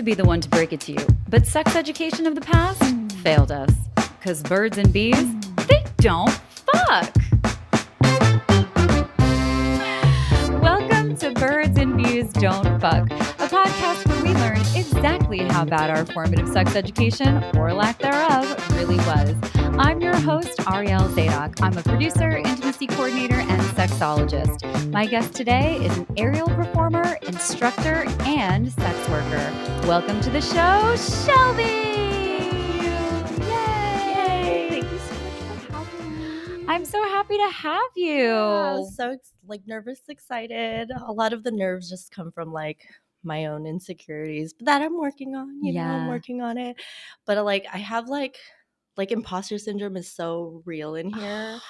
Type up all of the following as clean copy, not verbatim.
be the one to break it to you, but sex education of the past failed us. Because birds and bees, they don't fuck. Welcome to Birds and Bees Don't Fuck, a podcast where we learn exactly how bad our formative sex education, or lack thereof, really was. I'm your host, Ariel Zadok. I'm a producer, intimacy coordinator, and sexologist. My guest today is an aerial performer, instructor, and sex worker. Welcome to the show, ShelBee! Yay! Thank you so much for having me. I'm so happy to have you. Yeah, I was so nervous, excited. A lot of the nerves just come from my own insecurities, but that I'm working on. You know, I'm working on it. But I have imposter syndrome is so real in here,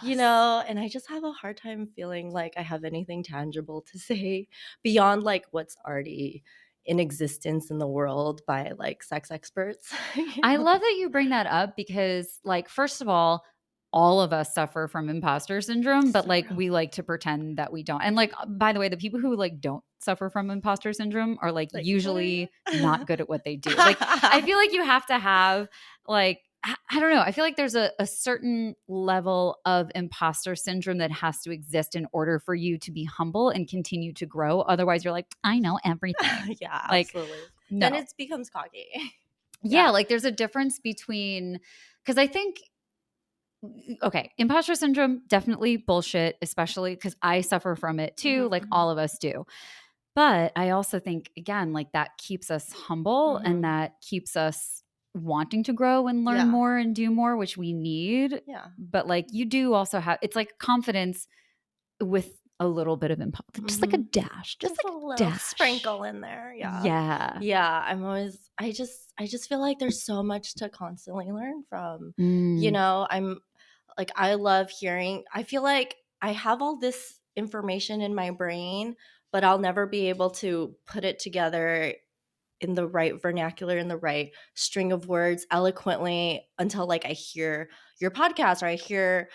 you know, and I just have a hard time feeling like I have anything tangible to say beyond what's already in existence in the world by sex experts. I love that you bring that up because first of all of us suffer from imposter syndrome, but we like to pretend that we don't. And by the way, the people who don't suffer from imposter syndrome are usually not good at what they do. I feel like you have to have I don't know. I feel like there's a certain level of imposter syndrome that has to exist in order for you to be humble and continue to grow. Otherwise, you're I know everything. Yeah, absolutely. No. Then it becomes cocky. Yeah, there's a difference between, because I think, okay, imposter syndrome, definitely bullshit, especially because I suffer from it too, all of us do. But I also think, again, that keeps us humble and that keeps us wanting to grow and learn more and do more, which we need. Yeah. But you do also have, it's confidence with a little bit of imposter, just a dash, just a little dash. Sprinkle in there. Yeah. I'm always, I just feel like there's so much to constantly learn from. You know, I love hearing, I feel like I have all this information in my brain, but I'll never be able to put it together in the right vernacular, in the right string of words eloquently until I hear your podcast or I hear,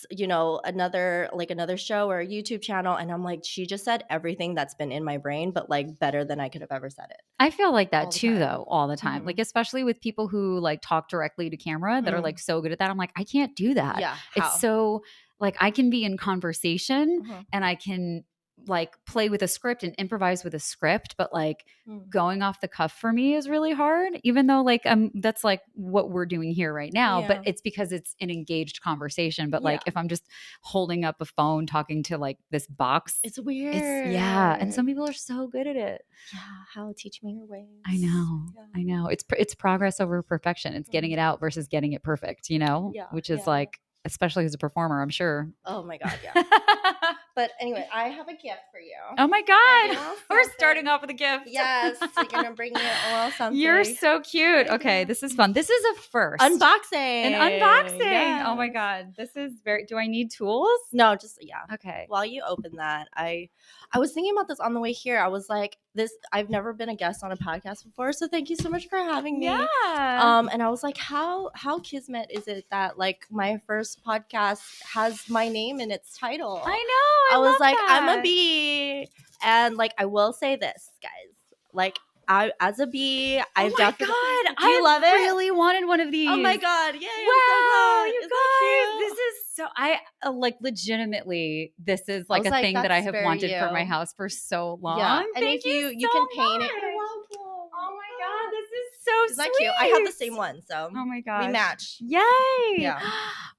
you know, another show or a YouTube channel. And I'm she just said everything that's been in my brain, but better than I could have ever said it. I feel like that too, though, all the time. Especially with people who talk directly to camera that are so good at that. I'm I can't do that. Yeah. It's so I can be in conversation and I can play with a script and improvise with a script, but going off the cuff for me is really hard, even though that's what we're doing here right now. But it's because it's an engaged conversation. But if I'm just holding up a phone talking to this box, it's weird. And some people are so good at it. Yeah, how teach me your ways. I know. It's progress over perfection. It's getting it out versus getting it perfect, you know? Which is especially as a performer, I'm sure. Oh my God, yeah. But anyway, I have a gift for you. Oh my God. We're starting off with a gift. Yes. You're going to bring me a little something. You're so cute. Okay. This is fun. This is a first. Unboxing. An unboxing. Yes. Oh my God. This is do I need tools? No, just, Okay. While you open that, I was thinking about this on the way here. I was I've never been a guest on a podcast before. So thank you so much for having me. Yeah. And I was how kismet is it that my first podcast has my name in its title? I know. I was love that. I'm a bee. And I will say this, guys, I, as a bee, I've definitely. Oh my God, do you love it? I really wanted one of these. Oh my God! Yay! Wow, I'm so glad. You guys, this is so. I legitimately, this is a thing that I have wanted for my house for so long. Yeah, and Thank if you so can paint much. it. You're welcome. Oh my God, this is so Isn't that sweet. cute? I have the same one, so oh my gosh, we match. Yay! Yeah.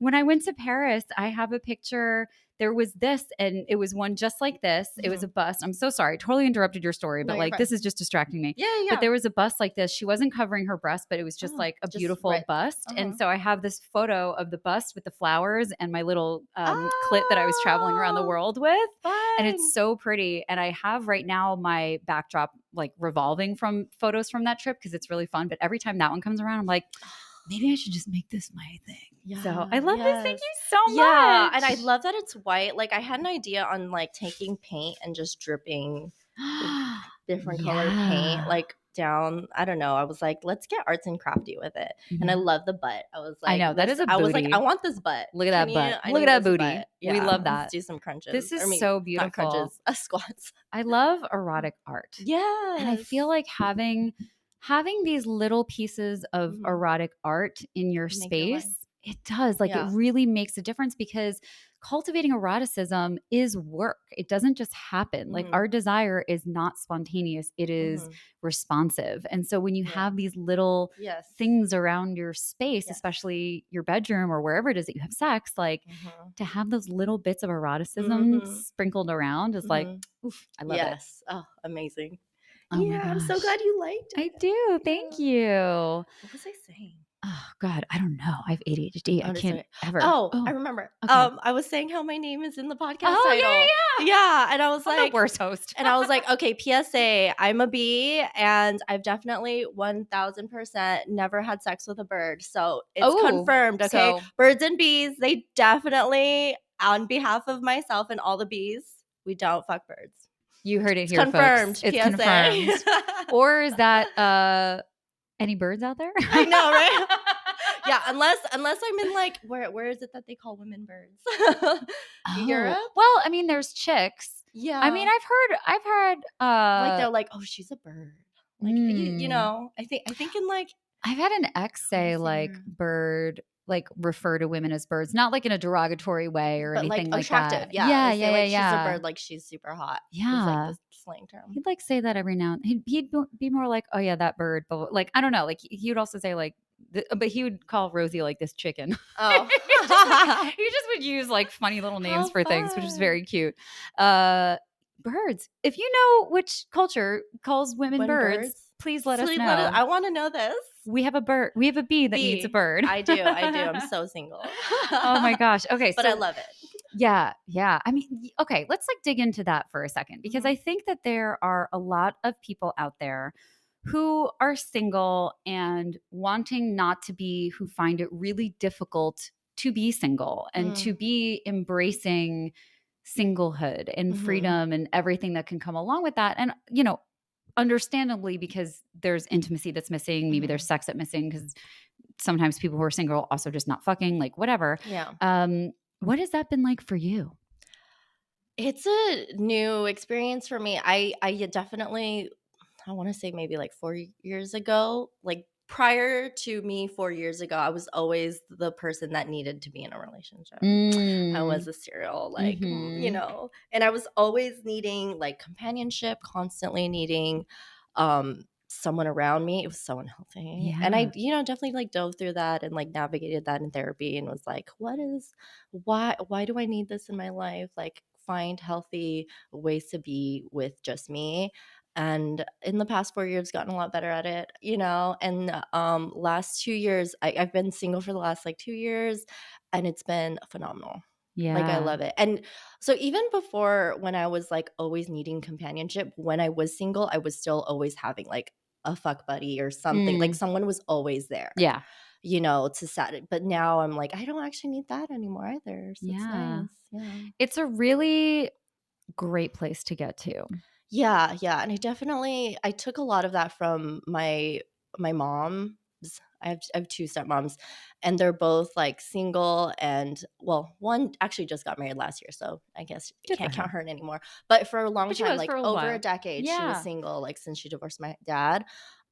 When I went to Paris, I have a picture. There was this, and it was one just like this. It was a bust. I'm so sorry. Totally interrupted your story, but this is just distracting me. Yeah. But there was a bust like this. She wasn't covering her breast, but it was just a beautiful bust. And so I have this photo of the bust with the flowers and my little clit that I was traveling around the world with. Fun. And it's so pretty. And I have right now my backdrop revolving from photos from that trip because it's really fun. But every time that one comes around, I'm maybe I should just make this my thing. Yeah, so I love this. Thank you so much. Yeah, and I love that it's white. I had an idea on taking paint and just dripping different colored paint down. I don't know. I was let's get arts and crafty with it. And I love the butt. I was I know that is a booty. I was I want this butt. Look at that butt. Look at that booty. Yeah, we love that. Let's do some crunches. This is so beautiful. Not crunches, squats. I love erotic art. Yeah, and I feel having having these little pieces of Mhm. erotic art in your Make your life. space, it does. Like it Yeah. really makes a difference because cultivating eroticism is work. It doesn't just happen. Like Mhm. our desire is not spontaneous, it is Mhm. responsive. And so when you Yeah. have these little Yes. things around your space, Yes. especially your bedroom or wherever it is that you have sex, like Mhm. to have those little bits of eroticism Mhm. sprinkled around is like, Mhm. oof, I love it. Yes. Oh, amazing. Oh my Yeah, I'm so gosh. glad you liked I it. do. Thank Yeah. you. What was I saying? Oh God, I don't know. I have ADHD. I Oh, it's can't okay. ever. Oh, I Oh, remember. okay. I was saying how my name is in the podcast Oh, title. yeah, yeah, yeah. Yeah, I'm the worst host. and I was like, okay, PSA, I'm a bee, and I've definitely 1000% never had sex with a bird. So it's Oh, confirmed, okay? so Birds and bees, they definitely, on behalf of myself and all the bees, we don't fuck birds. you heard it It's here, folks. confirmed, It's PSA. confirmed. Or is that any birds out there? I know, right? Yeah, unless I'm in like where is it that they call women birds? Oh, Europe? well, I mean, there's chicks. I mean, Yeah. I've heard, Like they're like, "Oh, she's a bird." Like you mm, know, I think in like I've had an ex what say is like there? bird, like refer to women as birds, not like in a derogatory way or But like anything like attractive. that. Yeah, Yeah, they say yeah, yeah, like she's a yeah. bird like she's super hot. Is like Yeah. the slang term. He'd like say that every now and he'd be more like, "Oh yeah, that bird," but like I don't know, like he would also say like, but he would call Rosie like this chicken. Oh. He just would use like funny little names How for things, which is very fun. cute. Uh, birds. If you know which culture calls women When birds, birds please let us sleep, let it know. I want to know this. We have a bird. We have a bee that needs a B. bird. I do. I do. I'm so single. Oh my gosh. Okay, But I so love it. yeah, yeah. I mean, okay, let's like dig into that for a second because Mhm. I think that there are a lot of people out there who are single and wanting not to be, who find it really difficult to be single and to Mm. be embracing singlehood and Mhm. freedom and everything that can come along with that. And, understandably, because there's intimacy that's missing, maybe there's Mhm. sex that's missing because sometimes people who are single also just not fucking, like whatever. Yeah. What has that been like for you? It's a new experience for me. I definitely I want to say maybe like 4 years ago, like prior to me 4 years ago, I was always the person that needed to be in a relationship. I was Mm. a serial like, Mhm. and I was always needing like companionship, constantly needing someone around me. It was so unhealthy. And I, Yeah. definitely like dove through that and like navigated that in therapy and was like, why do I need this in my life? Like find healthy ways to be with just me. And in the past 4 years gotten a lot better at it, and last 2 years I've been single for the last like 2 years, and it's been phenomenal. Like, I Yeah. love it. And so even before, when I was like always needing companionship, when I was single, I was still always having like a fuck buddy or something. Like Mm. someone was always there, Yeah. to set it. But now I'm like, I don't actually need that anymore either. So it's Yeah. nice. Yeah. It's a really great place to get to. Yeah, yeah, and I took a lot of that from my moms. I have two stepmoms, and they're both like single, and well, one actually just got married last year, so I guess Good for can't count her. her anymore. But for a long But she time, was for like a little over a while. decade, she was Yeah. single, like since she divorced my dad.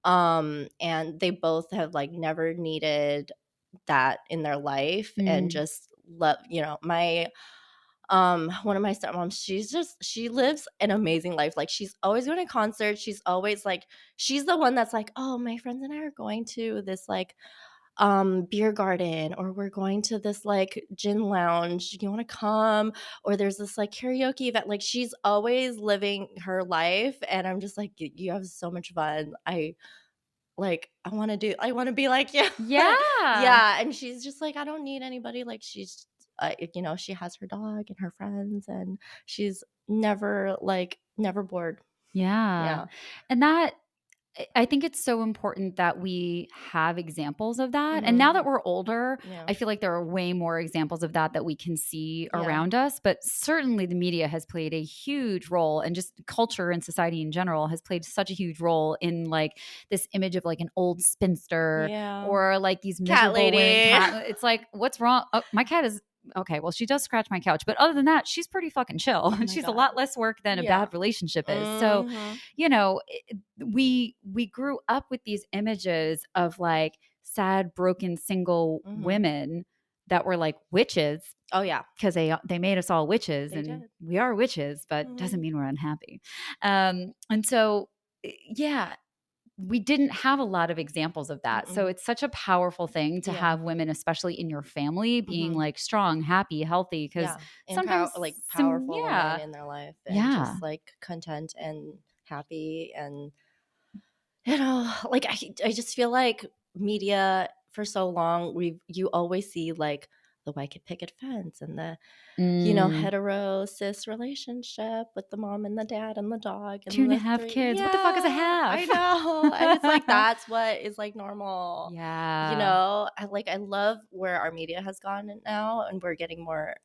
And they both have like never needed that in their life, and Mm. just love, my one of my stepmoms, she lives an amazing life. Like she's always going to concerts, she's always like, she's the one that's like, oh, my friends and I are going to this like beer garden, or we're going to this like gin lounge, you want to come, or there's this like karaoke event. Like she's always living her life, and I'm just like, you have so much fun. I want to be like you. Yeah. Yeah, and she's just like, I don't need anybody. Like she's she has her dog and her friends, and she's never bored. Yeah. Yeah. And that I think it's so important that we have examples of that. And now Mhm. that we're older, Yeah. I feel like there are way more examples of that we can see Yeah. around us. But certainly the media has played a huge role, and just culture and society in general has played such a huge role in like this image of like an old spinster Yeah. or like these Cat miserable women lady. cat. It's like, what's wrong? Oh, my cat is okay, well, she does scratch my couch, but other than that, she's pretty fucking chill. Oh my She's a God. lot less work than a Yeah. bad relationship is. So, Mm-hmm. you know, we grew up with these images of like sad, broken, single Mm-hmm. women that were like witches Oh yeah, because they made us all witches, they and did. we are witches, but doesn't Mm-hmm. mean we're unhappy. And so, yeah, we didn't have a lot of examples of that. So Mm-mm. it's such a powerful thing to Yeah. have women, especially in your family, being Mm-hmm. like strong, happy, healthy. Because Yeah. sometimes Like some, powerful women yeah, in their life and yeah. just like content and happy and like I just feel like media for so long you always see like the white picket fence and the Mm, hetero cis relationship with the mom and the dad and the dog two and and a the half three. kids. What the fuck is a Yeah, I half? know. And it's like that's what is like normal. Yeah. I love where our media has gone now and we're getting more,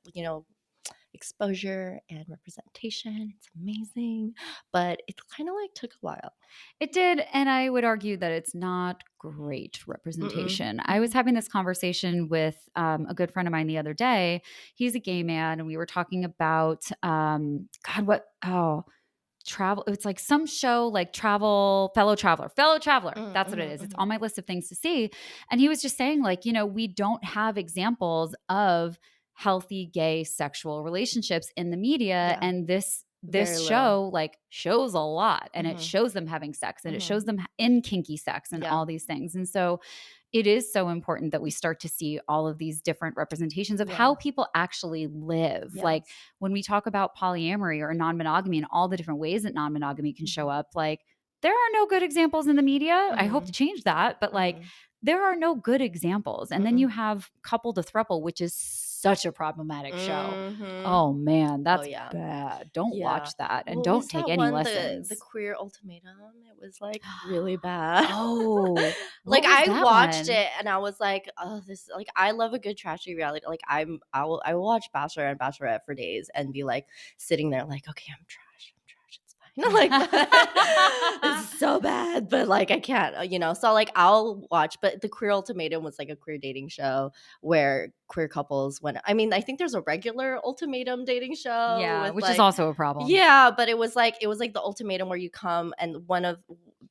exposure and representation. It's amazing. But it kind of like took a while. It did, and I would argue that it's not great Mm-mm. representation. I was Mm-hmm. having this conversation with a good friend of mine the other day. He's a gay man, and we were talking about God, what? Oh, travel. It's like some show, like fellow traveler. That's what it Mm-hmm. is. It's Mm-hmm. on my list of things to see. And he was just saying, like, we don't have examples of healthy gay sexual relationships in the media, Yeah. and this Very little. show like shows a lot, and it Mm-hmm. shows them having sex, and it Mm-hmm. shows them in kinky sex and Yeah. all these things. And so it is so important that we start to see all of these different representations of Yeah. how people actually live. Like Yes. when we talk about polyamory or non-monogamy and all the different ways that non-monogamy can show Mm-hmm. up, like there are no good examples in the media. I hope Mm-hmm. to change that, but like Mm-hmm. there are no good examples. And then Mm-mm. you have couple to throuple, which is such a problematic show. Mm-hmm. Oh man, Oh that's yeah. bad. Don't Yeah. watch that, and What don't was take that any one? The lessons. queer ultimatum. It was like really bad. Oh, Like what was I that watched one? it and I was like, oh, this like I love a good trashy reality. Like I will watch Bachelor and Bachelorette for days and be like sitting there like, okay, I'm trash. It's fine. Like this is so bad, but like I can't, So like I'll watch, but the Queer Ultimatum was like a queer dating show where queer couples went. I mean, I think there's a regular ultimatum dating show Yeah, with which is like also a problem. yeah, but it was like the ultimatum where you come and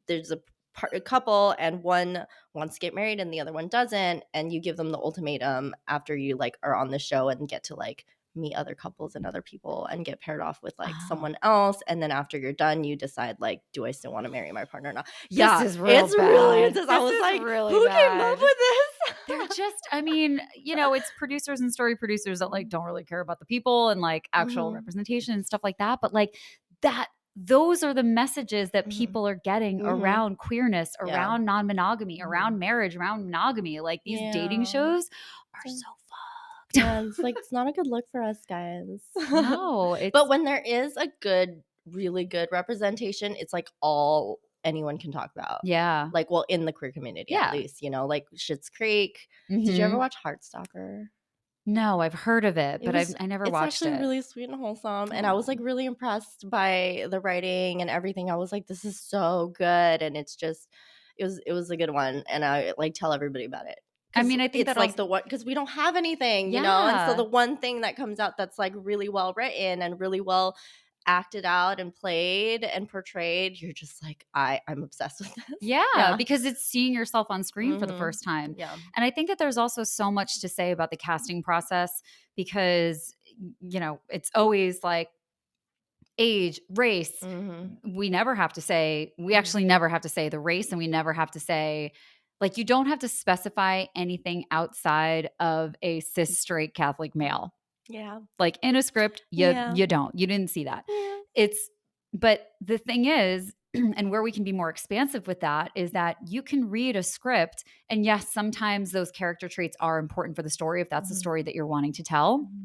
there's a couple and one wants to get married and the other one doesn't, and you give them the ultimatum after you like are on the show and get to like meet other couples and other people and get paired off with like Oh, someone else, and then after you're done you decide like, do I still want to marry my partner or not? this Yeah, is real it's really bad. intense. I This was is like, really who came up bad. with They're this? just, I mean, it's producers and story producers that like don't really care about the people and like actual Mhm, representation and stuff like that. But like that, those are the messages that mhm, people are getting mhm. around queerness, Yeah. around non-monogamy, Mhm. around marriage, around monogamy. Like these dating Yeah. shows are So so fucked. yeah, it's like it's not a good look for us guys. No, But it's when there is a good, really good representation, it's like all anyone can talk about. yeah. Like, well, in the queer community at Yeah. least, like Schitt's Creek. Did you ever Hmm. watch Heartstopper? No, I've heard of it, but I never It's watched actually it. really sweet and wholesome. And I was Oh. like really impressed by the writing and everything. I was like, this is so good. And it's just, it was a good one. And I like tell everybody about it. I Cause mean, I think it's that like also, the one, because we don't have anything, And so yeah. the one thing that comes out that's like really well written and really well acted out and played and portrayed, you're just like, I'm obsessed with this. Yeah, Yeah. because it's seeing yourself on screen for the Mm-hmm. first time. Yeah. And I think that there's also so much to say about the casting process because, it's always like age, race. Mm-hmm. We never have to say, we Mm-hmm. actually never have to say the race, and we never have to say, like, you don't have to specify anything outside of a cis straight Catholic male. Yeah. Like in a script, Yeah. you didn't see that. Yeah. It's but the thing is, and where we can be more expansive with that is that you can read a script, and yes, sometimes those character traits are important for the story if that's the Mm-hmm. story that you're wanting to tell Mm-hmm.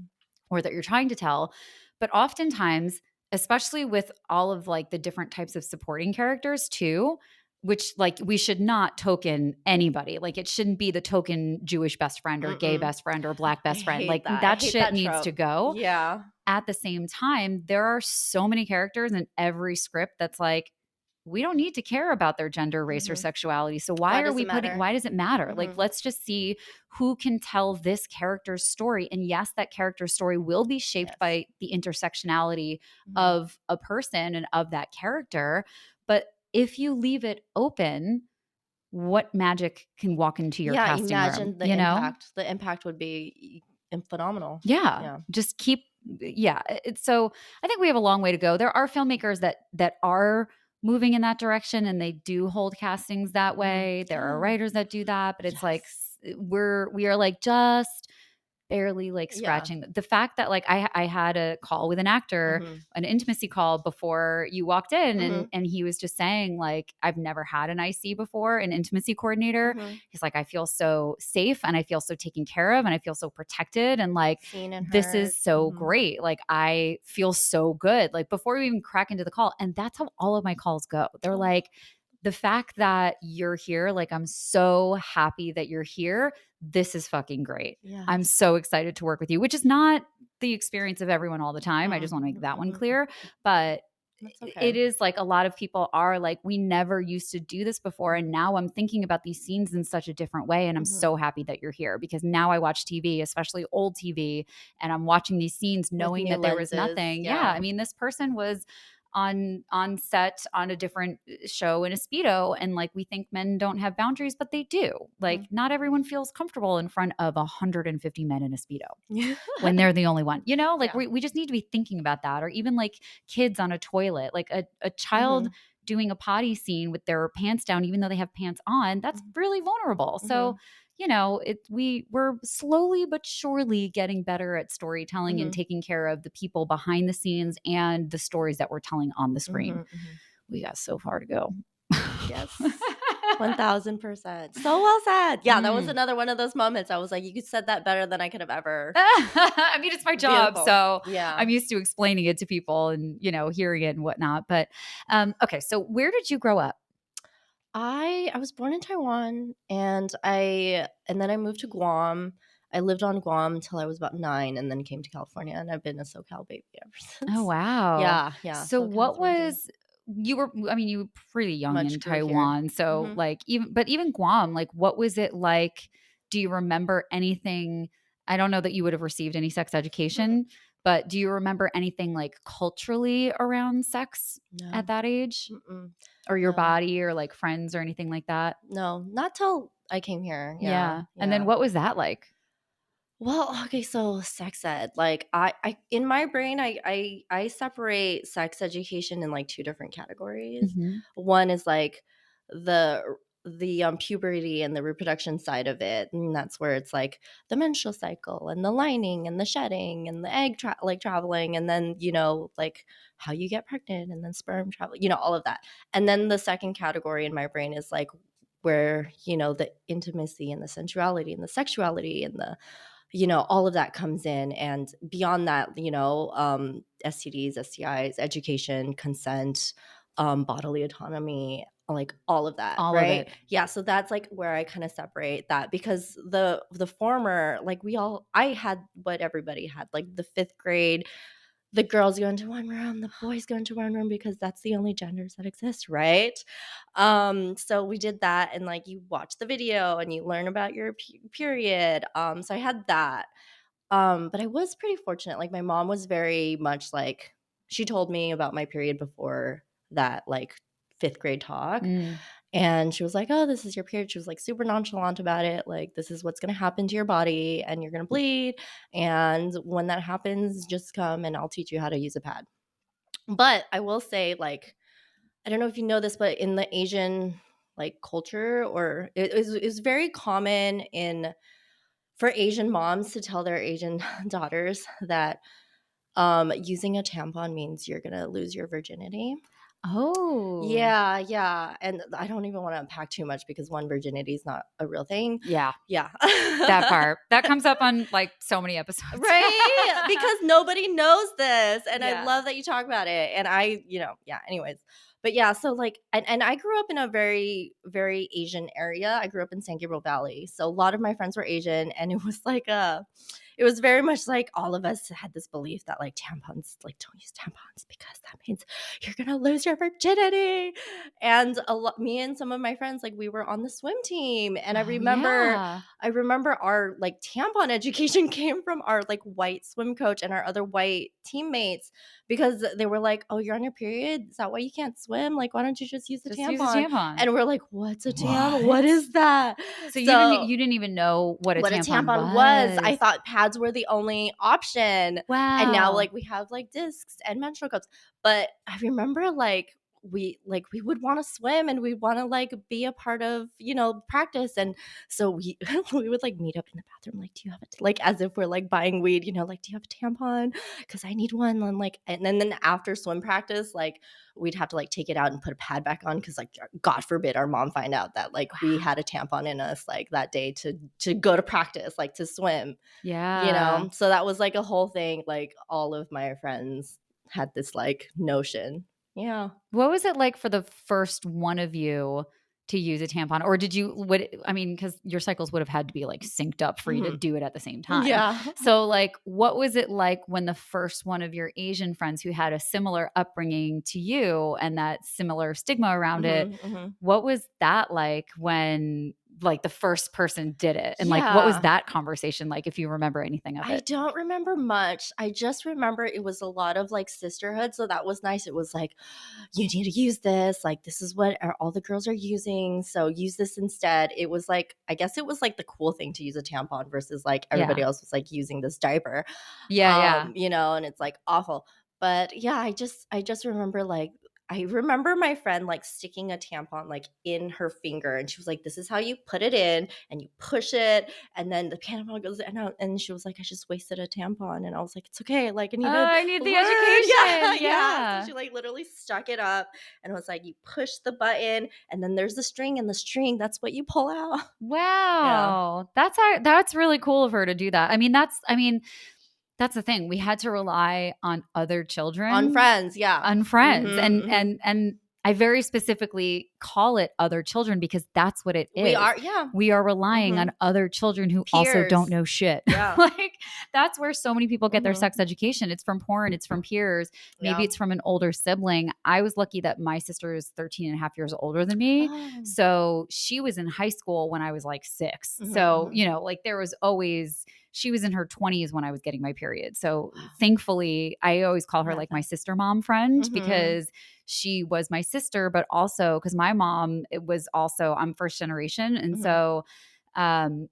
or that you're trying to tell. But oftentimes, especially with all of like the different types of supporting characters too, which like we should not token anybody. Like it shouldn't be the token Jewish best friend or gay Mm-mm. best friend or black I best friend. hate Like that. I that hate shit that needs to trope. go. Yeah. At the same time, there are so many characters in every script that's like, we don't need to care about their gender, race, or Mhm. sexuality. So Why does it matter? why does it matter? Like, Mhm. let's just see who can tell this character's story. And yes, that character's story will be shaped Yes. by the intersectionality Mhm. of a person and of that character. But if you leave it open, what magic can walk into your Yeah, casting room, imagine the you know? impact. The impact would be phenomenal. Yeah, Yeah. just keep yeah, it's so I think we have a long way to go. There are filmmakers that are moving in that direction and they do hold castings that Mhm. way. There are writers that do that, but it's like Yes. we are like just barely like Yeah. scratching the fact that like I had a call with an actor, Mhm. an intimacy call before you walked in, Mhm. and he was just saying like I've never had an IC before, an intimacy coordinator. Mhm. He's like I feel so safe and I feel so taken care of and I feel so protected and like Seen and this heard. is so Mhm. great. Like I feel so good. Like before we even crack into the call, and that's how all of my calls go. They're Oh, like the fact that you're here, like I'm so happy that you're here. This is fucking great. I'm yes. so excited to work with you, which is not the experience of everyone all the time. I just want to make Mhm, that one mhm. clear. But That's okay. it is like a lot of people are like, we never used to do this before. And now I'm thinking about these scenes in such a different way. And I'm Mhm. so happy that you're here because now I watch TV, especially old TV, and I'm watching these scenes With knowing new that there was lenses, nothing. Yeah. yeah. I mean, this person was on set on a different show in a speedo, and like we think men don't have boundaries, but they do. Like Mhm. not everyone feels comfortable in front of 150 men in a speedo Yeah. when they're the only one. You know, like Yeah. we just need to be thinking about that. Or even like kids on a toilet, like a child Mhm. doing a potty scene with their pants down, even though they have pants on, that's Mhm. really vulnerable. So, Mhm. you know, we're slowly but surely getting better at storytelling and Mhm. taking care of the people behind the scenes and the stories that we're telling on the screen. Mhm. Mhm. We got so far to go. Yes. 1000%. So well said. Yeah, that was Mm. another one of those moments. I was like, you said that better than I could have ever. I mean, it's my job, Beautiful. so Yeah. I'm used to explaining it to people and you know hearing it and whatnot. But okay, so where did you grow up? I was born in Taiwan and then I moved to Guam. I lived on Guam until I was about 9 and then came to California and I've been a SoCal baby ever Oh since. wow! Yeah, yeah, So SoCal what through and through. was you were? I mean, you were pretty young Much in grew here. Taiwan, so Mhm. like even Guam, like what was it like? Do you remember anything? I don't know that you would have received any sex education, but do you remember anything like culturally around sex at No. that age, Mm-mm. or your No. body, or like friends, or anything like that? No, not till I came here. Yeah, Yeah. And then yeah. what was that like? Well, okay, so sex ed, like I in my brain, I separate sex education in like two different categories. Mhm. One is like the puberty and the reproduction side of it, and that's where it's like the menstrual cycle and the lining and the shedding and the egg like traveling, and then like how you get pregnant and then sperm travel, all of that. And then the second category in my brain is like where the intimacy and the sensuality and the sexuality and the all of that comes in. And beyond that, STDs, STIs, education, consent, bodily autonomy, like all of that, All of right? it. Yeah, so that's like where I kind of separate that, because the former, like I had what everybody had, like the 5th grade, the girls go into one room, the boys go into one room, because that's the only genders that exist, right? So we did that, and like you watch the video and you learn about your period. So I had that. But I was pretty fortunate. Like my mom was very much like, she told me about my period before that like 5th grade talk. Mm. And she was like, "Oh, this is your period." She was like super nonchalant about it. Like, this is what's going to happen to your body and you're going to bleed. And when that happens, just come and I'll teach you how to use a pad. But I will say, like, I don't know if you know this, but in the Asian like culture, or it was very common in for Asian moms to tell their Asian daughters that using a tampon means you're going to lose your virginity. Oh. Yeah, yeah, and I don't even wanna unpack too much because, one, virginity is not a real thing. Yeah. Yeah. That part. That comes up on like so many episodes. Right? Because nobody knows this, and I Yeah. love that you talk about it, and yeah, anyways. But yeah, so, like, and I grew up in a very, very Asian area. I grew up in San Gabriel Valley, so a lot of my friends were Asian, and it was like it was very much like all of us had this belief that like tampons, like don't use tampons because that means you're gonna lose your virginity. And me and some of my friends, like we were on the swim team, and Oh, yeah. I remember our like tampon education came from our like white swim coach and our other white teammates, because they were like, "Oh, you're on your period? Is that why you can't swim? Like, why don't you just use a Just use a tampon?" tampon. And we're like, "What's a tampon? What? What is that?" So So you didn't even know what a what a tampon tampon was. I was. thought pads were the only option. And now Wow. like we have like discs and menstrual cups. But I remember we would want to swim and we want to like be a part of, practice. And so we we would like meet up in the bathroom, like, do you have it? Like as if we're like buying weed, like, do you have a tampon? Because I need one. And like, and then after swim practice, like we'd have to like take it out and put a pad back on, because like God forbid our mom find out that like we had a tampon in us like that day to go to practice, like to swim. Yeah. So that was like a whole thing. Like all of my friends had this like notion. Yeah. What was it like for the first one of you to use a tampon? Or because your cycles would have had to be like synced up for you to Hmm. do it at the same time. Yeah. So like, what was it like when the first one of your Asian friends who had a similar upbringing to you and that similar stigma around it, Hmm. Hmm. what was that like when like the first person did it? And like, what was Yeah. that conversation like, if you remember anything of I it? don't remember much. I just remember it was a lot of like sisterhood. So that was nice. It was like, you need to use this. Like, this is what all the girls are using. So use this instead. It was like, I guess it was like the cool thing to use a tampon versus like everybody Yeah. else was like using this diaper. Yeah. Yeah. And it's like awful. But yeah, I just remember like I remember my friend like sticking a tampon like in her finger, and she was like, "This is how you put it in, and you push it, and then the tampon goes in." And she was like, "I just wasted a tampon," and I was like, "It's okay, like I Oh, need to I need the learn." Yeah, education. yeah. So Yeah. she like literally stuck it up, and it was like, you push the button, and then there's the string, and the string, that's what you pull out. Yeah, Wow. That's really cool of her to do that. That's the thing. We had to rely on other on children, friends. Yeah. on friends. Mm-hmm, And mm-hmm. and I very specifically call it other children because that's what it We is. are, yeah. We are relying Mm-hmm. on other children who also don't Peers. know shit. Yeah. Like that's where so many people get their Mm-hmm. sex education. It's from porn, it's from peers, maybe Yeah. it's from an older sibling. I was lucky that my sister is 13 and a half years older than me. Oh. So she was in high school when I was like 6. Mm-hmm, So, mm-hmm. like there was always she was in her 20s when I was getting my period. So Wow. thankfully, I always call her Love like my that. sister mom friend Mm-hmm. because she was my sister, but also because my mom, it was also, I'm first generation. And Mm-hmm. so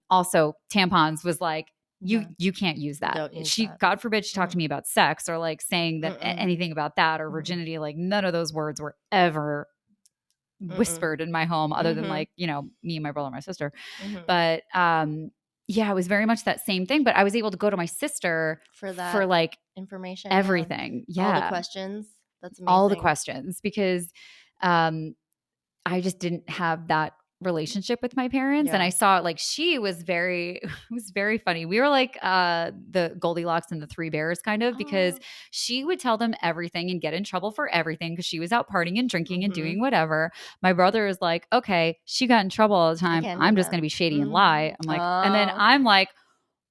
also tampons was like, Yeah. you can't use that. Don't use She, that. God forbid, she talked to Mm-hmm. me about sex or like saying that Mm-mm. anything about that or Mm-mm. virginity. Like none of those words were ever Mm-mm. whispered in my home other than Mm-hmm. like, me and my brother and my sister. Mm-hmm. But yeah, it was very much that same thing. But I was able to go to my sister For for that like information, yeah. everything. All the Yeah. questions. That's All the amazing. questions because um I just didn't have that relationship with my parents. And Yeah. I saw like she was very it was very funny. We were like the Goldilocks and the Three Bears kind of because Oh. she would tell them everything and get in trouble for everything because she was out partying and drinking and Mm-hmm. doing whatever. My brother is like, okay, she got in trouble all the I time. can't do I'm just that. gonna be shady and Mm-hmm. lie. I'm like, and then Oh. I'm like,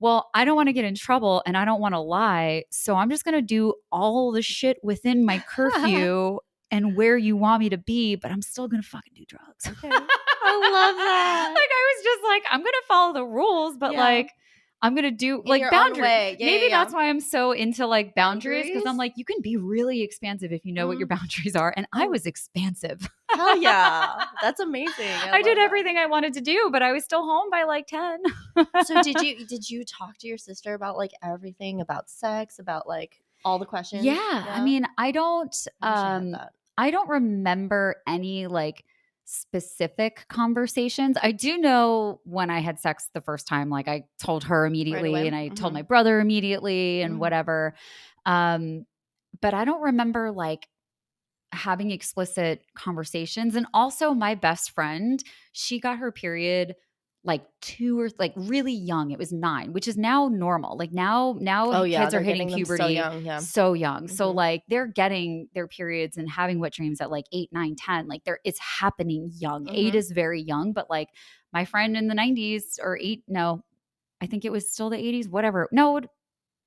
well, I don't want to get in trouble and I don't want to lie. So I'm just going to do all the shit within my curfew and where you want me to be, but I'm still going to fucking do drugs. Okay. Like I love that. I was just like, I'm going to follow the rules, but Yeah. like, I'm going to do In like your own boundary. way. Yeah, Maybe yeah, yeah. that's why I'm so into like boundaries because I'm Boundaries? like, you can be really expansive if you know what your Mm. boundaries are. And I Oh, was expansive. hell yeah. That's amazing. I I did love that. everything I wanted to do, but I was still home by like 10. So did you talk to your sister about like everything about sex, about like all the questions? Yeah, I Yeah. mean, I wish I had that. I don't remember any like specific conversations. I do know when I had sex the first time, like I told her Right away. immediately and I told Mm-hmm. my brother immediately and Mm. whatever. Um, but I don't remember like having explicit conversations. And also my best friend, she got her period like 2 or like really young. It was 9, which is now normal. Like now Oh yeah, kids are they're hitting getting them so puberty young. Yeah. so young. So Mm-hmm. like they're getting their periods and having wet dreams at like 8, 9, 10. Like it's happening young. 8 Mm-hmm. is very young, but like my friend in the 90s or 8, no, I think it was still the 80s, whatever. No, it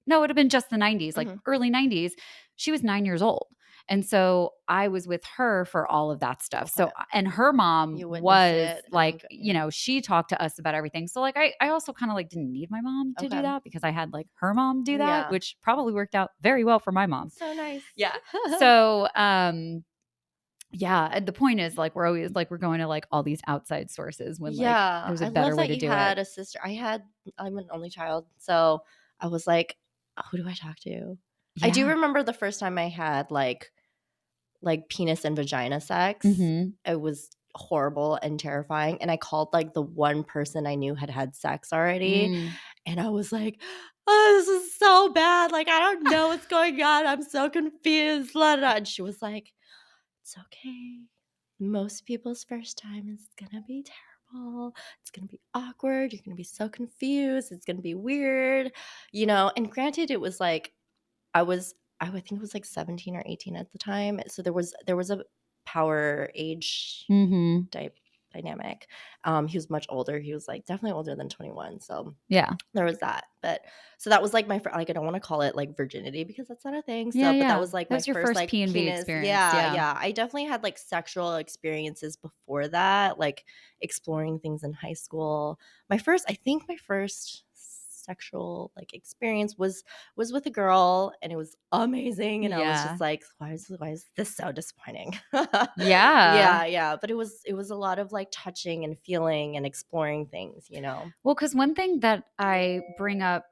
would have been just the 90s, like Mhm. early 90s. She was 9 years old. And so I was with her for all of that stuff. Okay. So, and her mom You witnessed was it. like, Yeah. she talked to us about everything. So, like, I also kind of like didn't need my mom to do Okay. that because I had like her mom do that, Yeah. which probably worked out very well for my mom. So nice. Yeah. So, yeah. And the point is, like, we're always like, we're going to like all these outside sources when like Yeah, there's a I better love way that to you do it. had a sister. I'm an only child, so I was like, who do I talk to? I do Yeah. remember the first time I had like penis and vagina sex. Mm-hmm. It was horrible and terrifying, and I called like the one person I knew had had sex already, Mm. and I was like, "Oh, this is so bad. Like, I don't know what's going on. I'm so confused." La, da, da. And she was like, "It's okay. Most people's first time is gonna be terrible. It's gonna be awkward. You're gonna be so confused. It's gonna be weird, you know." And granted, it was like I would think it was like 17 or 18 at the time. So there was a power age Mm-hmm. type dynamic. He was much older. He was like definitely older than 21. So Yeah. there was that. But so that was like like I don't want to call it like virginity because that's not a thing. Yeah. So but that Yeah. was like That my was your first first like P&V penis. experience. Yeah, Yeah. yeah. I definitely had like sexual experiences before that, like exploring things in high school. I think my first sexual like experience was with a girl, and it was amazing, and I was Yeah. just like, why is this so disappointing? Yeah. Yeah, but it was a lot of like touching and feeling and exploring things, you know. Well, because one thing that I bring up,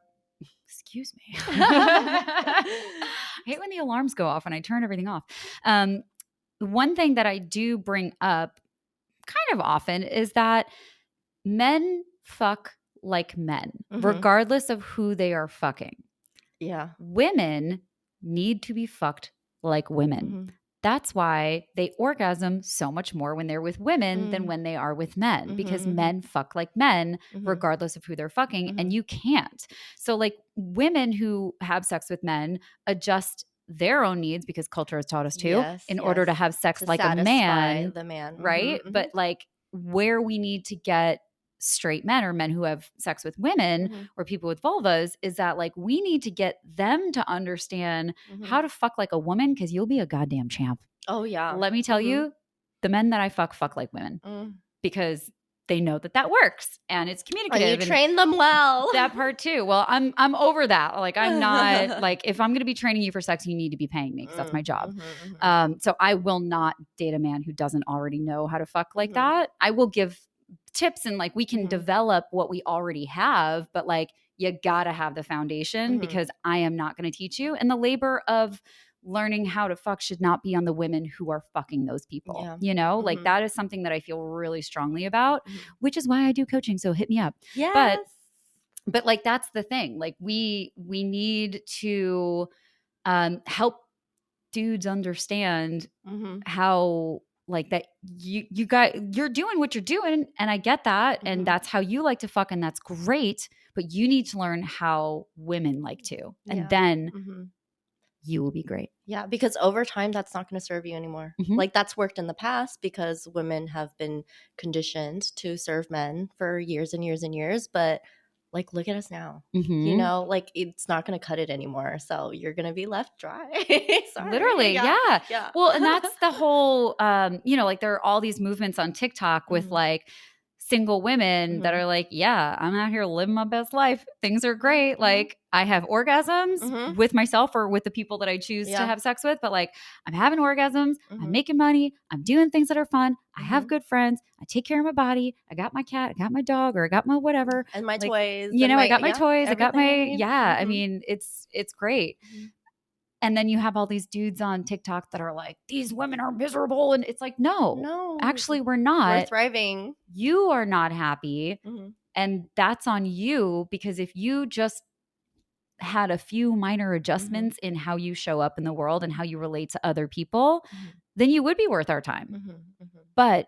excuse me. I hate when the alarms go off and I turn everything off. One thing that I do bring up kind of often is that men fuck like men, Mhm. regardless of who they are fucking. Yeah. Women need to be fucked like women. Mhm. That's why they orgasm so much more when they're with women than Mm. when they are with men, Mhm, because mhm, men fuck like men, mhm, regardless of who they're fucking, and mhm. you can't. So, like, women who have sex with men adjust their own needs because culture has taught us to, Yes, in order yes. to have sex To like a satisfy man, the man. right? Mhm, But, mhm, like, where we need to get straight men or men who have sex with women mhm, or people with vulvas is that, like, we need to get them to understand mhm. how to fuck like a woman, because you'll be a goddamn champ. Oh, yeah. Let me tell Mhm. you, the men that I fuck like women, Mm. because they know that that works and it's And you communicative and train them well. that part too. Well, I'm over that. Like, I'm not like, if I'm going to be training you for sex, you need to be paying me because that's my Mm, job. mhm, mhm, So I will not date a man who doesn't already know how to fuck like mhm, that. I will give tips and like we can mhm, develop what we already have, but like you gotta have the foundation mhm. because I am not going to teach you. And the labor of learning how to fuck should not be on the women who are fucking those people. Yeah. Like Mhm, that is something that I feel really strongly about, mhm. which is why I do coaching. So hit me up. But Yes. like that's the thing. Like we need to help dudes understand Mhm, how, like, that you're doing what you're doing, and I get that, and mhm. that's how you like to fuck, and that's great, but you need to learn how women like to, and Yeah. then Mhm. you will be great. Yeah, because over time, that's not going to serve you anymore. Mhm. Like, that's worked in the past because women have been conditioned to serve men for years and years and years. But, like, look at us now. You Mhm. know, like, it's not going to cut it anymore. So you're going to be left dry. Sorry. Literally, Yeah. yeah. Yeah. Well, and that's the whole like there are all these movements on TikTok with Mhm, like single women that mhm, are like, yeah, I'm out here living my best life. Things are mhm, great. mhm, Like I have orgasms mhm. with myself or with the people that I choose to Yeah. have sex with, but like I'm having orgasms, I'm Mhm, making money, I'm doing things that are fun. I have mhm. good friends, I take care of my body, I got my cat, I got my dog, or I got my whatever. And my Like, toys and I my, got my yeah, toys, I got everything I my, need. yeah, I Mhm, mean, it's great. mhm. And then you have all these dudes on TikTok that are like, these women are miserable. And it's like, no, No, actually, we're we're not. thriving. You are not happy. Mhm, And that's on you, because if you just had a few minor mhm, adjustments in how you show up in the world and how you relate to other people, mhm, then you would be worth our time. mhm, mhm. But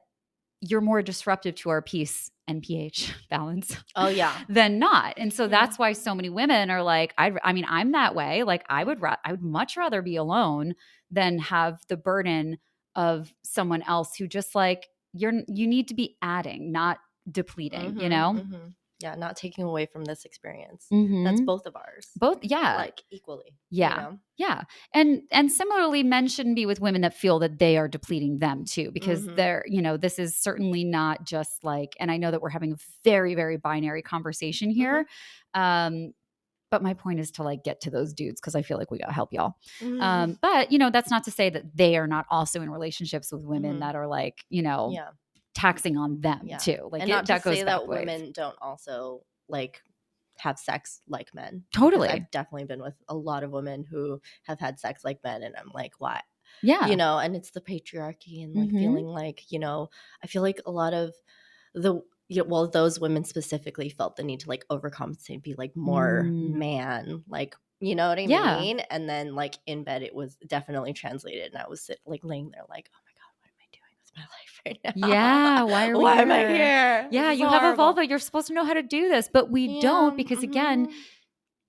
you're more disruptive to our peace and pH balance Oh, yeah. than not. And so Yeah. that's why so many women are like, I mean, I'm that way. Like I would much rather be alone than have the burden of someone else who just like you need to be adding, not depleting, you Mhm, know? mhm. Yeah, not taking away from this experience. That's Mm-hmm. both of ours. Both, yeah. Like equally, Yeah. Yeah. And similarly, men shouldn't be with women that feel that they are depleting them too, because they're, this is certainly not just like, and I know that we're having a very, very binary conversation here. But my point is to like get to those dudes because I feel like we got to help y'all. But that's not to say that they are not also in relationships with women that are like, Yeah. taxing on them too. Like and not to that goes say back that ways. women don't also like have sex like men. Totally. Because I've definitely been with a lot of women who have had sex like men, and I'm like, why? Yeah. And it's the patriarchy and like feeling like, I feel like a lot of the those women specifically felt the need to like overcompensate and be like more man, like, you know what I mean? And then like in bed it was definitely translated, and I was like laying there like, oh my god, what am I doing with my life right now? Yeah, why are we why here? am I here? Yeah, This you is have a horrible. vulva. You're supposed to know how to do this, but we don't, because again,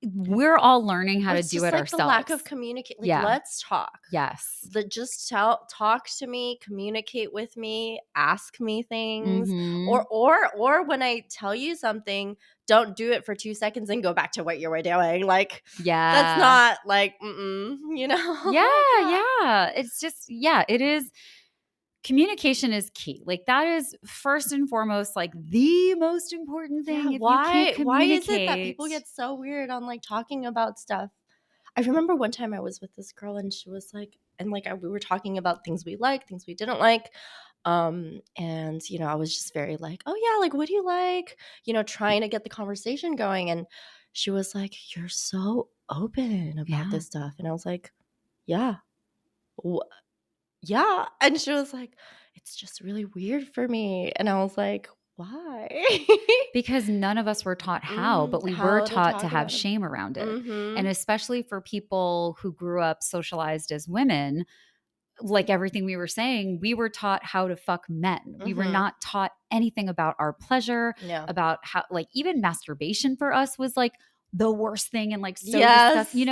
we're all learning how to do it like ourselves. The lack of communication. Like, let's talk. Yes. Just talk to me, communicate with me, ask me things, or when I tell you something, don't do it for 2 seconds and go back to what you were doing. Like, that's not like, Yeah. It's just, it is. Communication is key. Like that is first and foremost, like the most important thing. If you can't communicate, why is it that people get so weird on like talking about stuff? I remember one time I was with this girl and she was like, and like we were talking about things we liked, things we didn't like. And I was just very like, oh yeah, like what do you like? Trying to get the conversation going. And she was like, you're so open about this stuff. And I was like, yeah. Yeah. And she was like, it's just really weird for me. And I was like, why? Because none of us were taught how, but we were taught to have shame around it. And especially for people who grew up socialized as women, like everything we were saying, we were taught how to fuck men. We were not taught anything about our pleasure, about how, like, even masturbation for us was like the worst thing and like so disgusting,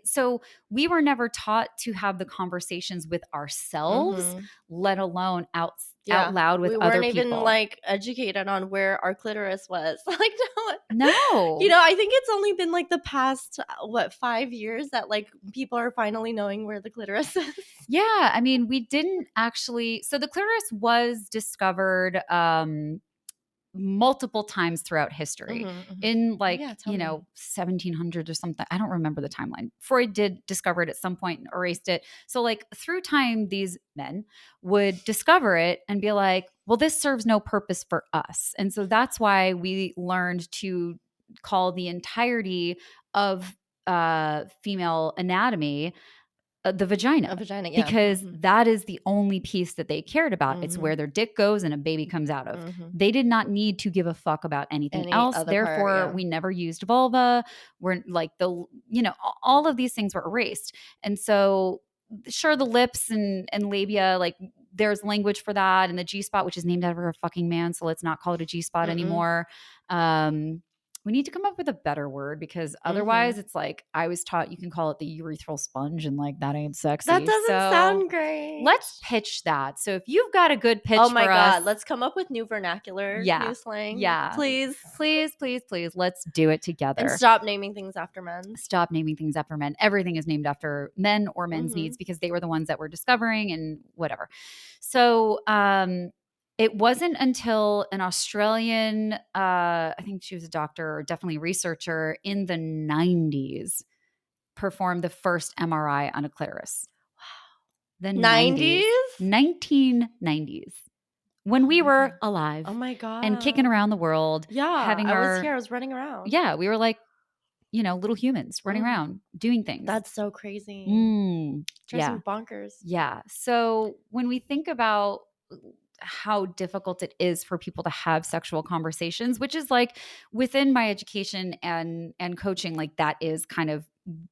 so we were never taught to have the conversations with ourselves, let alone out loud with other people. We weren't even like educated on where our clitoris was. Like, no. I think it's only been like the past 5 years that like people are finally knowing where the clitoris is. Yeah, I mean, we didn't actually. So the clitoris was discovered multiple times throughout history in like 1700s or something. I don't remember the timeline. Freud did discover it at some point and erased it. So like through time, these men would discover it and be like, well, this serves no purpose for us. And so that's why we learned to call the entirety of female anatomy the vagina, because that is the only piece that they cared about. It's where their dick goes and a baby comes out of. They did not need to give a fuck about anything else. Therefore, we never used vulva. We're like all of these things were erased. And so sure, the lips and labia, like there's language for that, and the G-spot, which is named after a fucking man. So let's not call it a G-spot anymore. We need to come up with a better word, because otherwise it's like, I was taught you can call it the urethral sponge, and like that ain't sexy. That doesn't sound great. Let's pitch that. So if you've got a good pitch oh my for God, us, let's come up with new vernacular, new slang. Yeah. Please. Let's do it together. And stop naming things after men. Stop naming things after men. Everything is named after men or men's needs, because they were the ones that were discovering and whatever. So, it wasn't until an Australian, I think she was a doctor or definitely researcher in the 90s, performed the first MRI on a clitoris. Wow. The 90s? 1990s. When we were alive. Oh my God. And kicking around the world. Yeah. I was running around. Yeah. We were like, little humans running around doing things. That's so crazy. Drives me bonkers. Yeah. So when we think about how difficult it is for people to have sexual conversations, which is like within my education and coaching, like that is kind of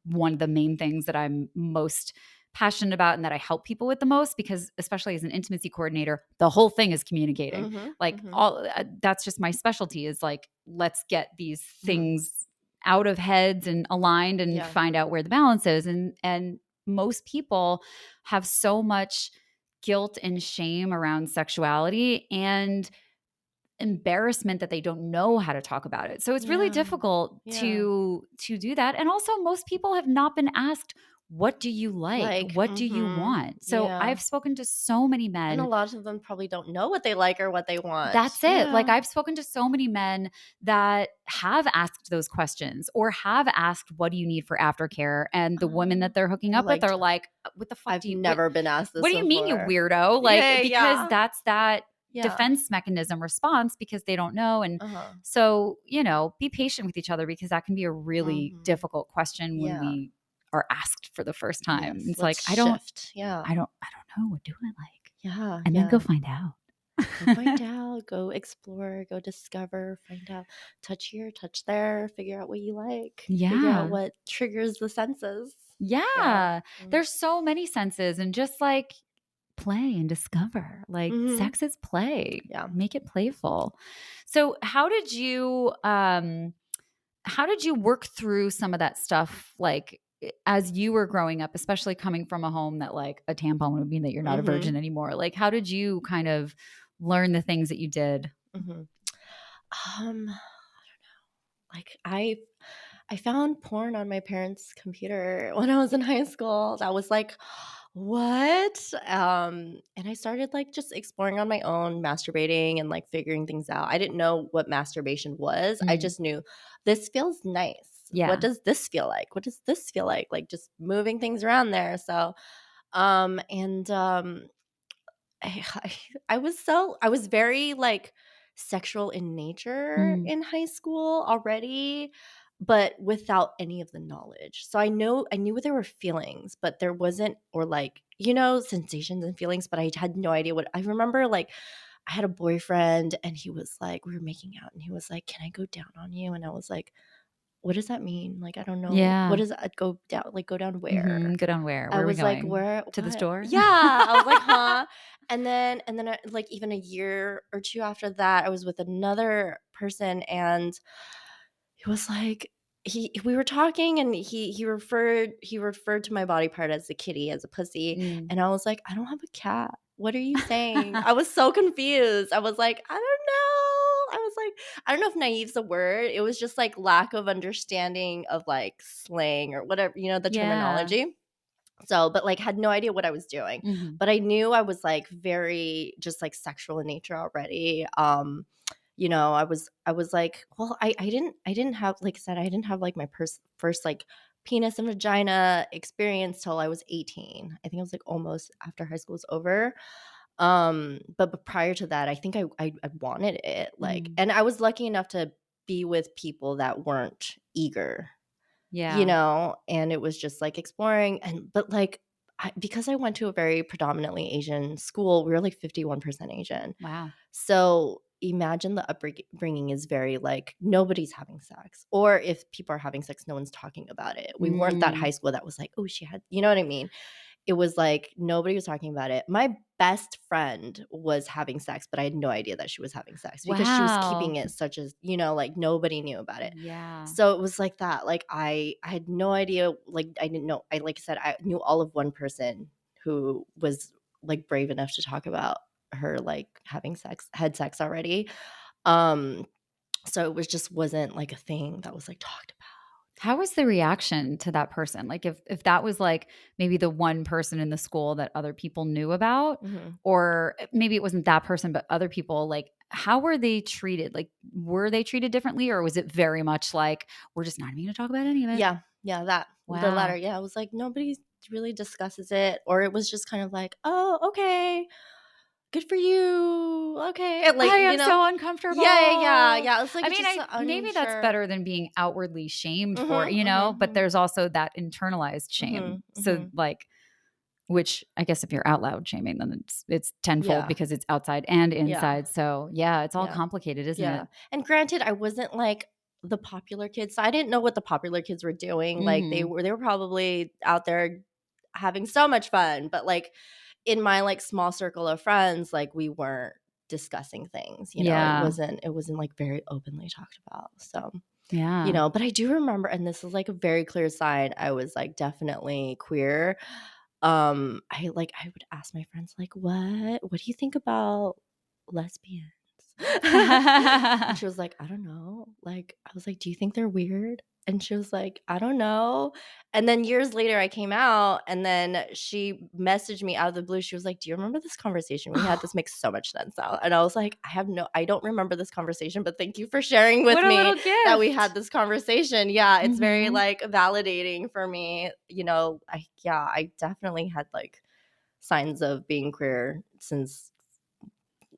one of the main things that I'm most passionate about and that I help people with the most, because especially as an intimacy coordinator, the whole thing is communicating. All that's just my specialty, is like, let's get these things out of heads and aligned and find out where the balance is. And most people have so much guilt and shame around sexuality, and embarrassment that they don't know how to talk about it. So it's really Yeah. difficult Yeah. to do that. And also most people have not been asked, what do you like? Like, What do you want? So yeah. I've spoken to so many And a men. lot of them probably don't know what they like or what they want. That's it. Like Yeah. I've spoken to so many men that have asked those questions or have asked, what do you need for aftercare? And the women that they're hooking They're up with like, are like, what the fuck I've do you, what, never been asked what this do you mean, you before. weirdo? Like, Yeah, because yeah. that's that Yeah. defense mechanism response because they don't know. And Uh-huh. so, be patient with each other because that can be a really Mhm. difficult question when Yeah. we are asked for the first time. Yes. It's Let's like, shift. Yeah. I don't know. What do I like? Yeah. And then go Yeah. find out. Go find out, go explore, go discover, find out, touch here, touch there, figure out what you like, figure out Yeah. what triggers the senses. Yeah. Yeah. There's so many senses and just like play and discover. Like Mm-hmm. sex is play. Yeah. Make it playful. So how did you work through some of that stuff like as you were growing up, especially coming from a home that like a tampon would mean that you're not a Mm-hmm. virgin anymore? Like how did you kind of learn the things that you did? Mm-hmm. Like I found porn on my parents' computer when I was in high school. That was like, what? And I started like just exploring on my own, masturbating and like figuring things out. I didn't know what masturbation was. I Mm. just knew this feels nice. What Yeah. does this feel like? What does this feel like? Like just moving things around there. So, and I, I was very like sexual in nature Mm. in high school already, but without any of the knowledge. So I knew there were feelings, but there wasn't, or like, sensations and feelings, but I had no idea what. I remember like I had a boyfriend and he was like, we were making out and he was like, can I go down on you? And I was like, what does that mean? Like, I don't know. What Yeah. does that go down? Like, go down Mm-hmm. where? Good on where? I Where are we was like, going? "Where? To the What?" store? Yeah, I was like, "Huh?" And then like even a year or two after that, I was with another person, and he was like, he we were talking, and he referred to my body part as a kitty, as a pussy, Mm. and I was like, "I don't have a cat. What are you saying?" I was so confused. I was like, "I don't know." I was like, I don't know if "naïve's" a word. It was just like lack of understanding of like slang or whatever, the Yeah. terminology. So, but like had no idea what I was doing. Mm-hmm. But I knew I was like very just like sexual in nature already. I was like, well, I didn't have, like I said, I didn't have like my first like penis and vagina experience till I was 18. I think it was like almost after high school was over. But prior to that, I think I wanted it. Like, Mm. and I was lucky enough to be with people that weren't eager, Yeah. and it was just like exploring. But like because I went to a very predominantly Asian school, we were like 51% Asian. Wow. So imagine the upbringing is very like nobody's having sex, or if people are having sex, no one's talking about it. We weren't that high Mm. school that was like, oh, she had, you know what I mean? It was like nobody was talking about it. My best friend was having sex, but I had no idea that she was having sex because she was keeping Wow. it such as, like nobody knew about it. Yeah. So it was like that. Like I had no idea. Like I didn't know. I like I said, I knew all of one person who was like brave enough to talk about her like had sex already. Um, so it was just wasn't like a thing that was like talked about. How was the reaction to that person? Like if that was like maybe the one person in the school that other people knew about, Mhm. or maybe it wasn't that person, but other people, like how were they treated? Like were they treated differently or was it very much like, we're just not even gonna talk about any of it? Yeah, yeah, that the latter. Wow. Yeah, it was like nobody really discusses it, or it was just kind of like, oh, okay, good for you, okay, and I like am so yeah, yeah, yeah, uncomfortable. yeah. It's like I it's mean, just I so maybe that's unsure. better than being outwardly shamed for it, Mhm, mhm, but mhm, there's also that internalized shame. mhm, So mhm. like which I guess if you're out loud shaming, then it's tenfold Yeah, because it's outside and yeah, inside. So yeah, it's all yeah, complicated, isn't yeah. it? And granted, I wasn't like the popular kids, so I didn't know what the popular kids were doing. Like Mhm. they were probably out there having so much fun, but like in my like small circle of friends, like we weren't discussing things. It Yeah. wasn't like very openly talked about. So, Yeah. but I do remember, and this is like a very clear sign I was like definitely queer. I would ask my friends like, what do you think about lesbians? And she was like, I don't know. Like, I was like, do you think they're weird? And she was like, I don't know. And then years later, I came out, and then she messaged me out of the blue. She was like, do you remember this conversation we had? This makes so much sense now. And I was like, I don't remember this conversation, but thank you for sharing with What a me little that we had gift. this conversation. Yeah, it's very Mhm. like validating for me. I definitely had like signs of being queer since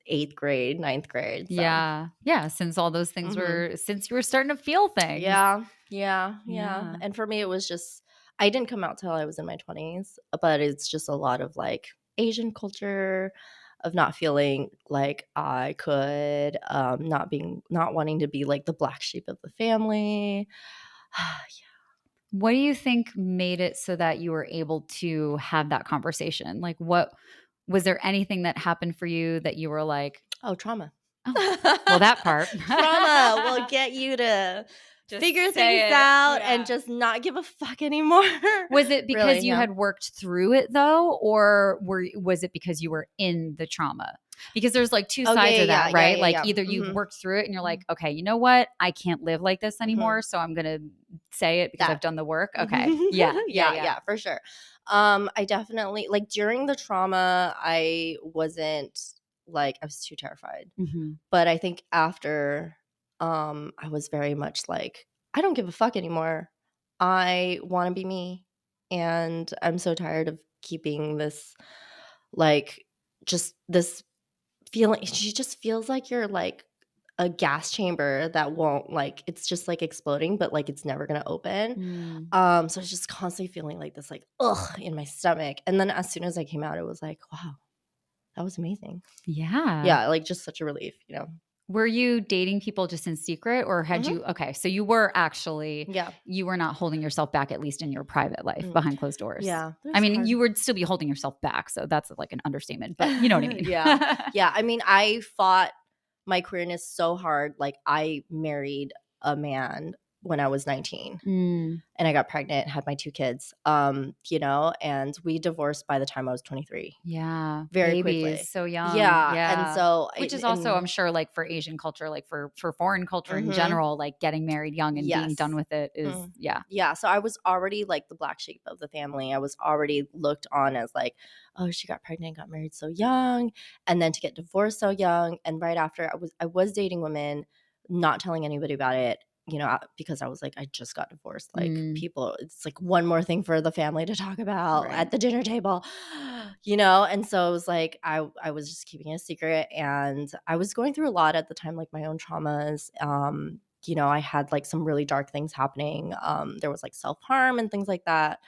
8th grade, ninth grade. So Yeah. Yeah, since all those things mhm. since you were starting to feel things. Yeah, yeah, yeah. Yeah. And for me, it was just I didn't come out till I was in my 20s, but it's just a lot of like Asian culture of not feeling like I could, not wanting to be like the black sheep of the family. What do you think made it so that you were able to have that conversation? Like, what was there anything that happened for you that you were like, Oh, trauma. "Oh, well, that part." Trauma will get you to Just figure things say it. out and Yeah. just not give a fuck anymore. Was it because Really, you yeah. had worked through it though, or was it because you were in the trauma? Because there's like two sides Okay, of that, yeah, yeah, right? yeah, Like yeah. either you've Mhm, worked through it and you're mhm, like, okay, you know what? I can't live like this anymore. mhm. So I'm going to say it because I've That. done the work. Okay. Mhm. Yeah. Yeah. Yeah, Yeah. yeah, for sure. I definitely like, during the trauma, I wasn't like I was too terrified. Hmm. But I think after, I was very much like, "I don't give a fuck anymore. I wanna be me, and I'm so tired of keeping this, like, just this feeling." She just feels like you're, like, a gas chamber that won't, like it's just, like, exploding, but, like, it's never gonna open. Mm. So I was just constantly feeling like this, like, "Ugh," in my stomach, and then as soon as I came out, it was like, "Wow, that was amazing." Yeah. Yeah, like, just such a relief, you know? Were you dating people just in secret or had Mhm. you okay, so you were actually Yeah. you were not holding yourself back at least in your private life Mm. behind closed doors. Yeah, I there's mean, hard. you would still be holding yourself back, so that's like an understatement, but you know what I mean. Yeah. Yeah, I mean, I fought my queerness so hard, like, I married a man when I was 19, Mm, and I got pregnant, had my 2 kids, and we divorced by the time I was 23, yeah, very babies quickly. so young, Yeah, and yeah. so Which is also, I'm and sure, like, for Asian culture, like, for foreign culture in mhm. general, like, getting married young and being done Yes. with it is Mm. yeah. Yeah, so I was already, like, the black sheep of the family. I was already looked on as, like, "Oh, she got pregnant, got married so young, and then to get divorced so young," and right after, I was dating women, not telling anybody about it, because I was like, "I just got divorced." Like, Mm, people it's, like, one more thing for the family to talk about right. at the dinner table, and so it was like, I was just keeping it a secret, and I was going through a lot at the time, like, my own traumas, I had like some really dark things happening. There was like self-harm and things like that.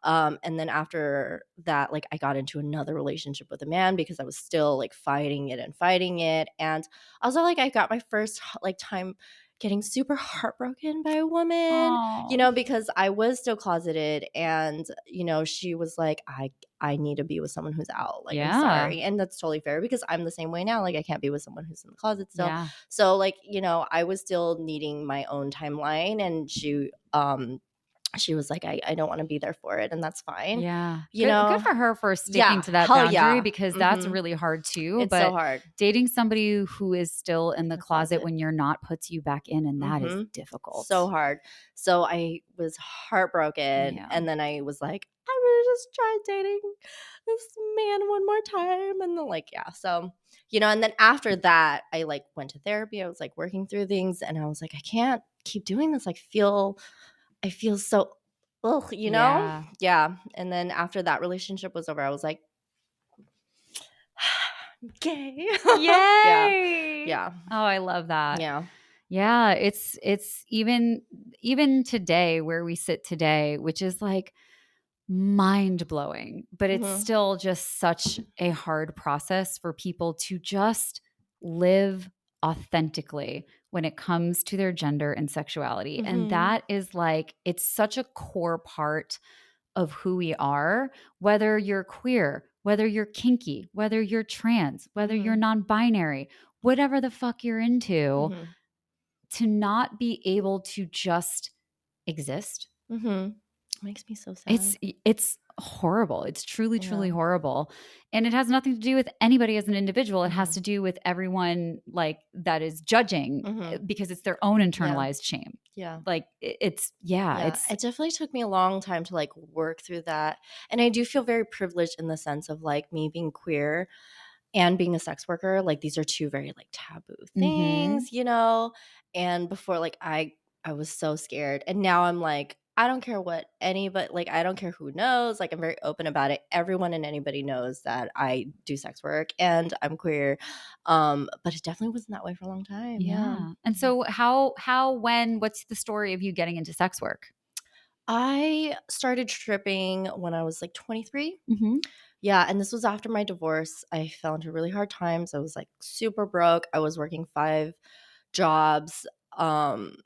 And then after that, like, I got into another relationship with a man because I was still like fighting it and fighting it. And also, like, I got my first like time getting super heartbroken by a woman, Oh, because I was still closeted, and she was like, I need to be with someone who's out. Like, I'm yeah, sorry. And that's totally fair because I'm the same way now. Like, I can't be with someone who's in the closet still. yeah, So, like, I was still needing my own timeline, and she was like, I don't want to be there for it, and that's fine. yeah. You Good know? for her for sticking Yeah, to that hell boundary yeah. because that's Mhm. really hard too, It's so but hard. dating somebody who is still in the The closet closet. when you're not puts you back in, and that is Mhm. So difficult. hard. So I was heartbroken, Yeah. and then I was like, I'm gonna just try dating this man one more time, and then, like, yeah. So, and then after that, I like went to therapy. I was like working through things, and I was like, I can't keep doing this. I feel so ugh, you know? Yeah. Yeah. And then after that relationship was over, I was like, gay. Yeah. Yay! Yeah. Oh, I love that. Yeah. Yeah, it's even today where we sit today, which is like mind-blowing, but it's Mhm. still just such a hard process for people to just live authentically when it comes to their gender and sexuality. And Mhm. that is like it's such a core part of who we are, whether you're queer, whether you're kinky, whether you're trans, whether you're Mhm. non-binary, whatever the fuck you're into, Mhm. to not be able to just exist. Mhm. Makes me so It's sad. it's horrible. It's truly, Yeah. truly horrible. And it has nothing to do with anybody as an individual. It has Mhm. to do with everyone like that is judging Mhm. because it's their own Yeah. internalized shame. Yeah. Like it's yeah, Yeah, it's it definitely took me a long time to like work through that. And I do feel very privileged in the sense of like me being queer and being a sex worker. Like these are two very like taboo mhm. things, you know? And before like I was so scared. And now I'm like, I don't care what anybody like I don't care who knows. Like I'm very open about it. Everyone and anybody knows that I do sex work and I'm queer. But it definitely wasn't that way for a long time. Yeah. Yeah. And so when what's the story of you getting into sex work? I started stripping when I was like 23. Mhm. Yeah, and this was after my divorce. I fell into really hard times. I was like super broke. I was working 5 jobs. Um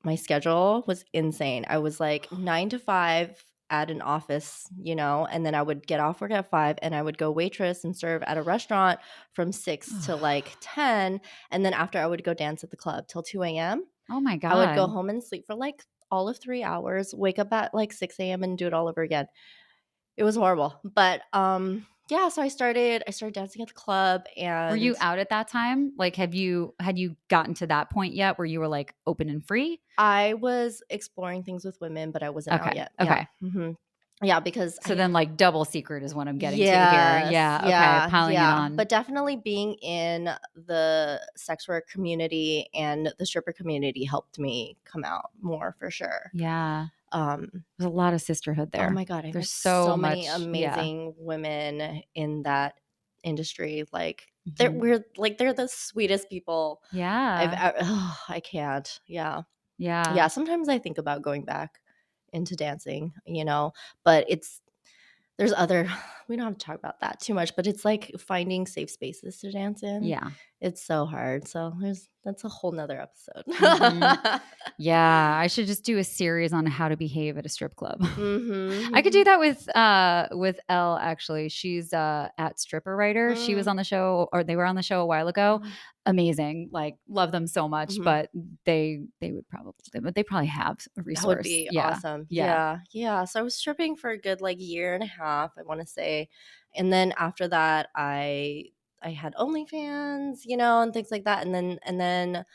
my schedule was insane. I was like 9 to 5 at an office, you know, and then I would get off work at 5 and I would go waitress and serve at a restaurant from 6 to like 10, and then after I would go dance at the club till 2 a.m. Oh my I would go god. home and sleep for like all of 3 hours, wake up at like 6 a.m. and do it all over again. It was horrible. But yeah, so I started dancing at the club Were and you out at that time? Like had you gotten to that point yet where you were like open and free? I was exploring things with women, but I wasn't out Okay. yet. Yeah. Okay. Yeah, because So then like double secret is what I'm getting to here. yes, Yeah, okay, yeah, piling it yeah. on. But definitely being in the sex work community and the stripper community helped me come out more for sure. Yeah. Um, There's a lot of sisterhood oh there. my God, I There's met so so many much yeah. amazing women in that industry. Like Mhm. they're the sweetest people Yeah. I can't. Yeah. Yeah. Yeah, sometimes I think about going back into dancing, you know, but there's other we don't have to talk about that too much, but it's like finding safe spaces to dance in. Yeah. It's so hard. So that's a whole nother episode. Mhm. Yeah, I should just do a series on how to behave at a strip club. I could do Mhm. that with Elle actually. She's at Stripper Writer. She was Mhm. on the show or they were on the show a while ago. Mhm. Amazing. Like love them so much, Mhm. but they probably have a That would resource. be Yeah. awesome. Yeah. Yeah. Yeah. So I was stripping for a good like year and a half, I want to say. And then after that, I had OnlyFans, you know, and things like that. And then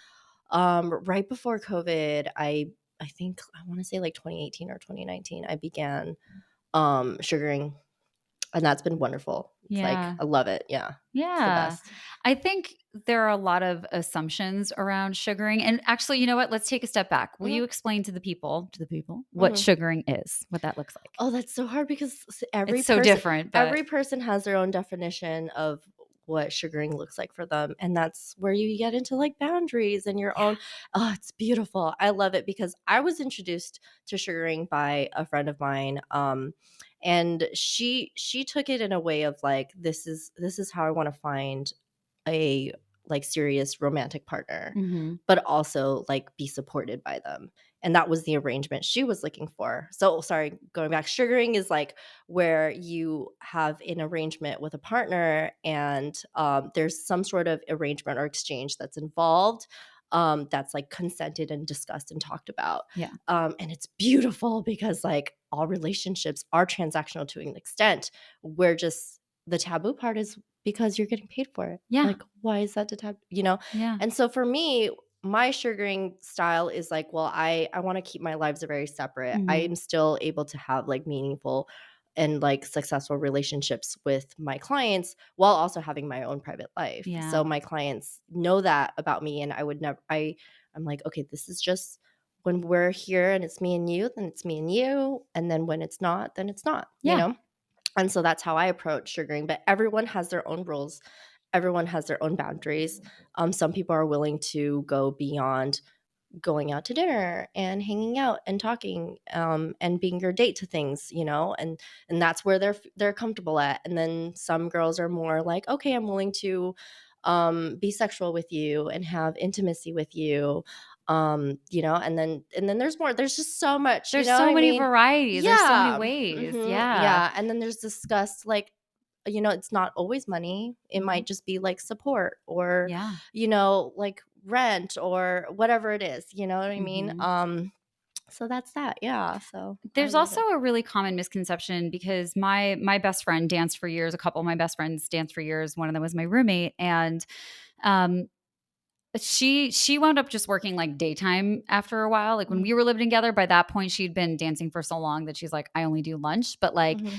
right before COVID, I think I want to say like 2018 or 2019, I began sugaring, and that's been wonderful. It's like Yeah. I love it. Yeah. It's the Yeah. best. I think there are a lot of assumptions around sugaring. And actually, you know what? Let's take a step back. Will Mhm. you explain to the people, what Mhm. sugaring is, what that looks like? Oh, that's so hard because It's so different, but every person has their own definition of what sugaring looks like for them, and that's where you get into like boundaries and your yeah. own. Oh, it's beautiful. I love it because I was introduced to sugaring by a friend of mine, and she took it in a way of like this is how I want to find a like serious romantic partner, Mhm. but also like be supported by them. And that was the arrangement she was looking for. So sorry, going back, sugaring is like where you have an arrangement with a partner and there's some sort of arrangement or exchange that's involved. That's like consented and discussed and talked about. Yeah. And it's beautiful because like all relationships are transactional to an extent. We're just the taboo part is because you're getting paid for it. Yeah. Like, why is that the tab? You know? Yeah. And so for me, my sugaring style is like, well, I want to keep my lives very separate. I Mhm. am still able to have like meaningful and like successful relationships with my clients while also having my own private life. Yeah. So my clients know that about me and I would never I'm like, okay, this is just when we're here and it's me and you, then it's me and you. And then when it's not, then it's not, you Yeah. know? And so that's how I approach sugaring. But everyone has their own rules. Everyone has their own boundaries. Some people are willing to go beyond going out to dinner and hanging out and talking and being your date to things, you know, and that's where they're comfortable at. And then some girls are more like, okay, I'm willing to be sexual with you and have intimacy with you, you know, and then there's just so much, you There's know what so I many mean? varieties. There's so many Yeah. ways. Yeah. Yeah, and then there's discussed like, you know, it's not always money. It Mhm. might just be like support or, Yeah. you know, like rent or whatever it is, you know what I mean? Mhm. So that's that. Yeah. So I There's love also it. a really common misconception because my best friend danced for years. A couple of my best friends danced for years. One of them was my roommate, and um, she wound up just working like daytime after a while. Like when Mhm. we were living together, by that point she'd been dancing for so long that she's like, I only do lunch. But like Mhm.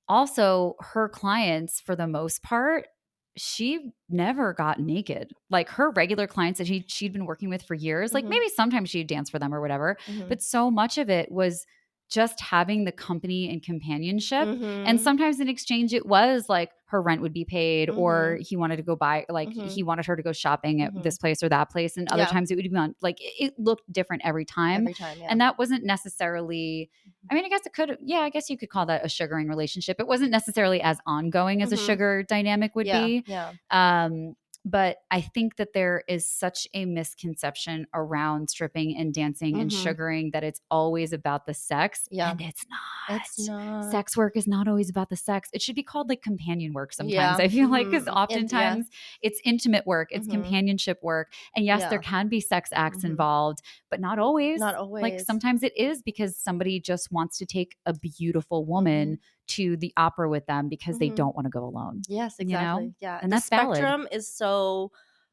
also, her clients, for the most part, she never got naked. Like her regular clients that she'd been working with for years, like Mhm. maybe sometimes she'd dance for them or whatever, Mhm. but so much of it was just having the company and companionship. And Mhm. sometimes in exchange, it was like her rent would be paid, or Mhm. he wanted to go buy, like he Mhm. wanted her to go shopping at this Mhm. place or that place. And other Yeah. times it would be on, like it looked different every time. Every time. Yeah. And that wasn't necessarily, I mean, I guess it could, yeah, I guess you could call that a sugaring relationship. It wasn't necessarily as ongoing as a Mhm. sugar dynamic would Yeah. be. Yeah. Um, but I think that there is such a misconception around stripping and dancing and Mhm. sugaring that it's always about the sex, Yeah. and it's It's not. not. Sex work is not always about the sex. It should be called like companion work sometimes. Yeah. I feel like because Mhm. And yeah. oftentimes it's intimate work, it's Mhm. companionship work. And yes, there Yeah. can be sex acts Mhm. involved, but not always. Not Like always. sometimes it is because somebody just wants to take a beautiful woman Mhm. to the opera with them because they Mhm. don't want to go alone, Yes, you know? exactly. Yeah. And The that's valid. spectrum is so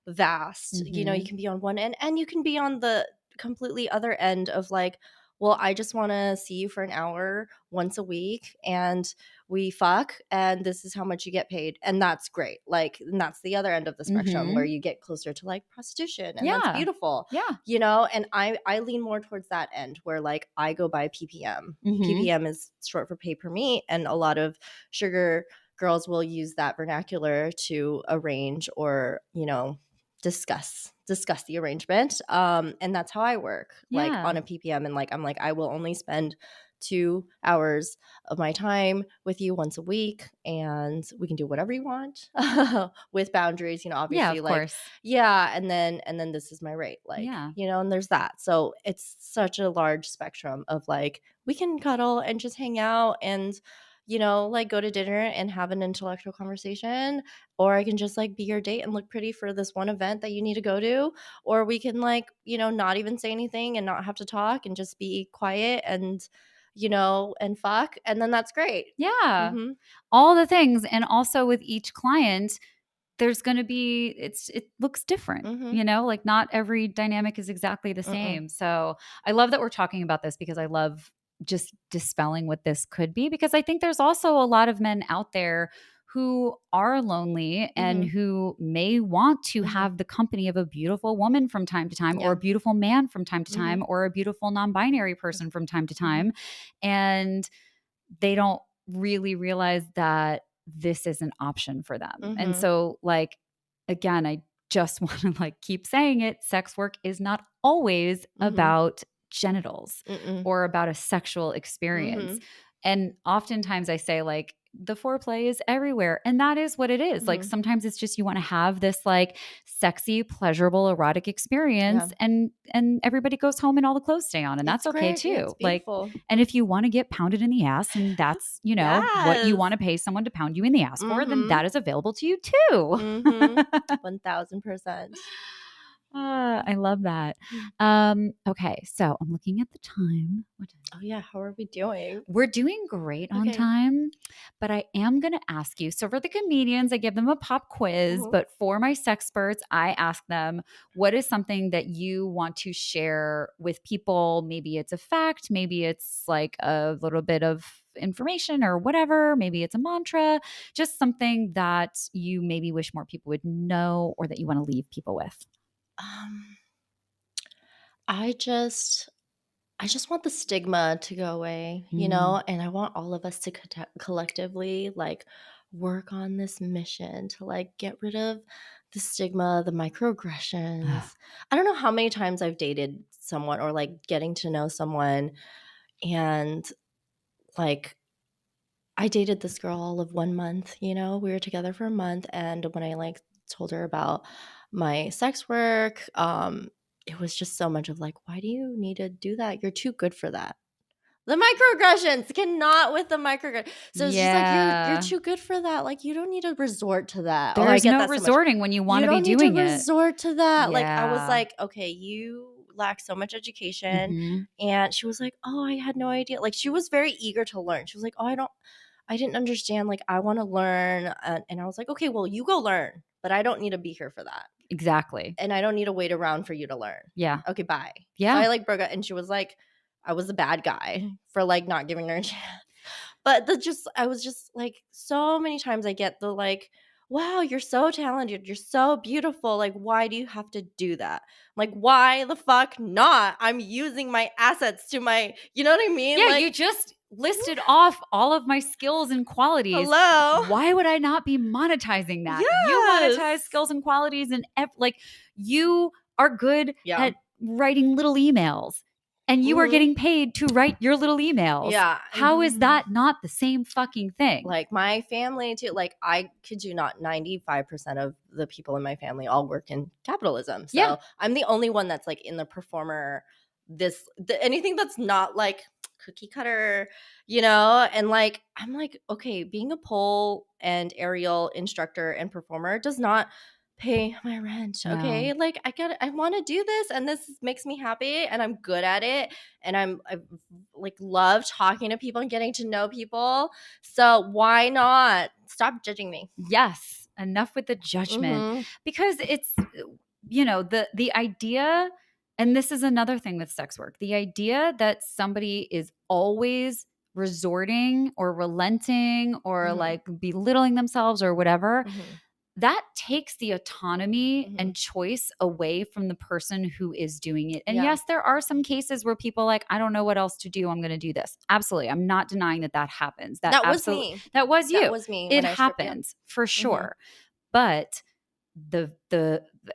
vast. You know, you Mhm. can be on one end and you can be on the completely other end of like, well, I just want to see you for an hour once a week and we fuck and this is how much you get paid. And that's great. Like, and that's the other end of the spectrum where Mhm. you get closer to like prostitution and that's Yeah. beautiful. Yeah. You know, and I lean more towards that end where like I go by ppm. Mhm. Ppm is short for pay per meet, and a lot of sugar girls will use that vernacular to arrange or, you know, discuss the arrangement. And that's how I work, like Yeah. on a ppm. And like I'm like, I will only spend 2 hours of my time with you once a week and we can do whatever you want with boundaries, you know, Yeah, obviously, of like, course. yeah. And then this is my rate, like, Yeah. you know, and there's that. So it's such a large spectrum of like we can cuddle and just hang out and, you know, like go to dinner and have an intellectual conversation, or I can just like be your date and look pretty for this one event that you need to go to, or we can like, you know, not even say anything and not have to talk and just be quiet and, you know, and fuck, and then that's great. Yeah. Mhm. All the things, and also with each client, there's gonna be it looks different, Mhm. you know? Like, not every dynamic is exactly the Mm-mm. same. So, I love that we're talking about this because I love just dispelling what this could be, because I think there's also a lot of men out there who are lonely and Mhm. who may want to Mhm. have the company of a beautiful woman from time to time, or Yeah. a beautiful man from time to Mhm. time, or a beautiful non-binary person from time to Mhm. time, and they don't really realize that this is an option for them. And Mhm. so, like, again, I just want to like keep saying it, sex work is not always Mhm. about genitals Mm-mm. or about a sexual experience. Mhm. And oftentimes I say like the foreplay is everywhere, and that is what it is. Like Mhm. sometimes it's just you want to have this like sexy, pleasurable, erotic Yeah. experience, and everybody goes home and all the clothes stay on, and that's It's okay great. Yeah, it's too. Like, beautiful. and if you want to get pounded in the ass and that's, you know, what you Yes. want to pay someone to pound you in the ass for, then Mhm. that is available to you too. Mhm. 1000%. I love that. Okay, so I'm looking at the time. What time? Oh yeah, how are we doing? We're doing great on Okay. time, but I am going to ask you. So, for the comedians, I give them a pop quiz, Mhm. but for my sexperts, I ask them, what is something that you want to share with people? Maybe it's a fact, maybe it's like a little bit of information or whatever, maybe it's a mantra, just something that you maybe wish more people would know or that you want to leave people with. Um, I just I just want the stigma to go away, you Mm. know, and I want all of us to collectively like work on this mission to like get rid of the stigma, the microaggressions. I don't know how many times I've dated someone or like getting to know someone, and like I dated this girl all of 1 month, you know, we were together for a month. And when I like told her about my sex work, it was just so much of like, why do you need to do that? You're too good for that. The microaggressions cannot with the microaggression. So it's just like you're Yeah. too good for that. Like you don't need to resort to that. Oh, I There's get no that so much. resorting when you want You to be don't need to doing it. resort to that. Like I was Yeah. like, okay, you lack so much education. Mm-hmm. And she was like, oh, I had no idea. Like, she was very eager to learn. She was like, oh, I didn't understand. Like, I want to learn. And I was like, okay, well, you go learn, but I don't need to be here for that. Exactly. And I don't need to wait around for you to learn. Yeah. Okay, bye. Yeah. So I like broke up, and she was like, I was a bad guy for like not giving her a chance. But I was just like, so many times I get the like, wow, you're so talented, you're so beautiful. Like, why do you have to do that? Like, why the fuck not? I'm using my assets to my, you know what I mean? Yeah, Like, you just listed off all of my skills and qualities. hello. Why would I not be monetizing that? You Yes. monetize skills and qualities, and like you are good Yeah. at writing little emails, and you are Mhm. getting paid to write your little emails. Yeah. How is that not the same fucking thing? Like my family too, like I kid you not, 95% of the people in my family all work in capitalism. So Yeah. I'm the only one that's like in the performer, anything that's not like cookie cutter, you know? And like, I'm like, okay, being a pole and aerial instructor and performer does not pay my rent. No. Okay. Like I want to do this, and this makes me happy, and I'm good at it. And I like love talking to people and getting to know people. So why not stop judging me? Yes, enough with the judgment. Mm-hmm. Because it's, you know, the idea, and this is another thing with sex work, the idea that somebody is always resorting or relenting or Mm-hmm. like belittling themselves or whatever, Mm-hmm. that takes the autonomy Mm-hmm. and choice away from the person who is doing it. And Yeah. yes, there are some cases where people like, I don't know what else to do, I'm going to do this. Absolutely. I'm not denying that that happens. That was me. That was you. That was me It when I stripped. happens for sure. But the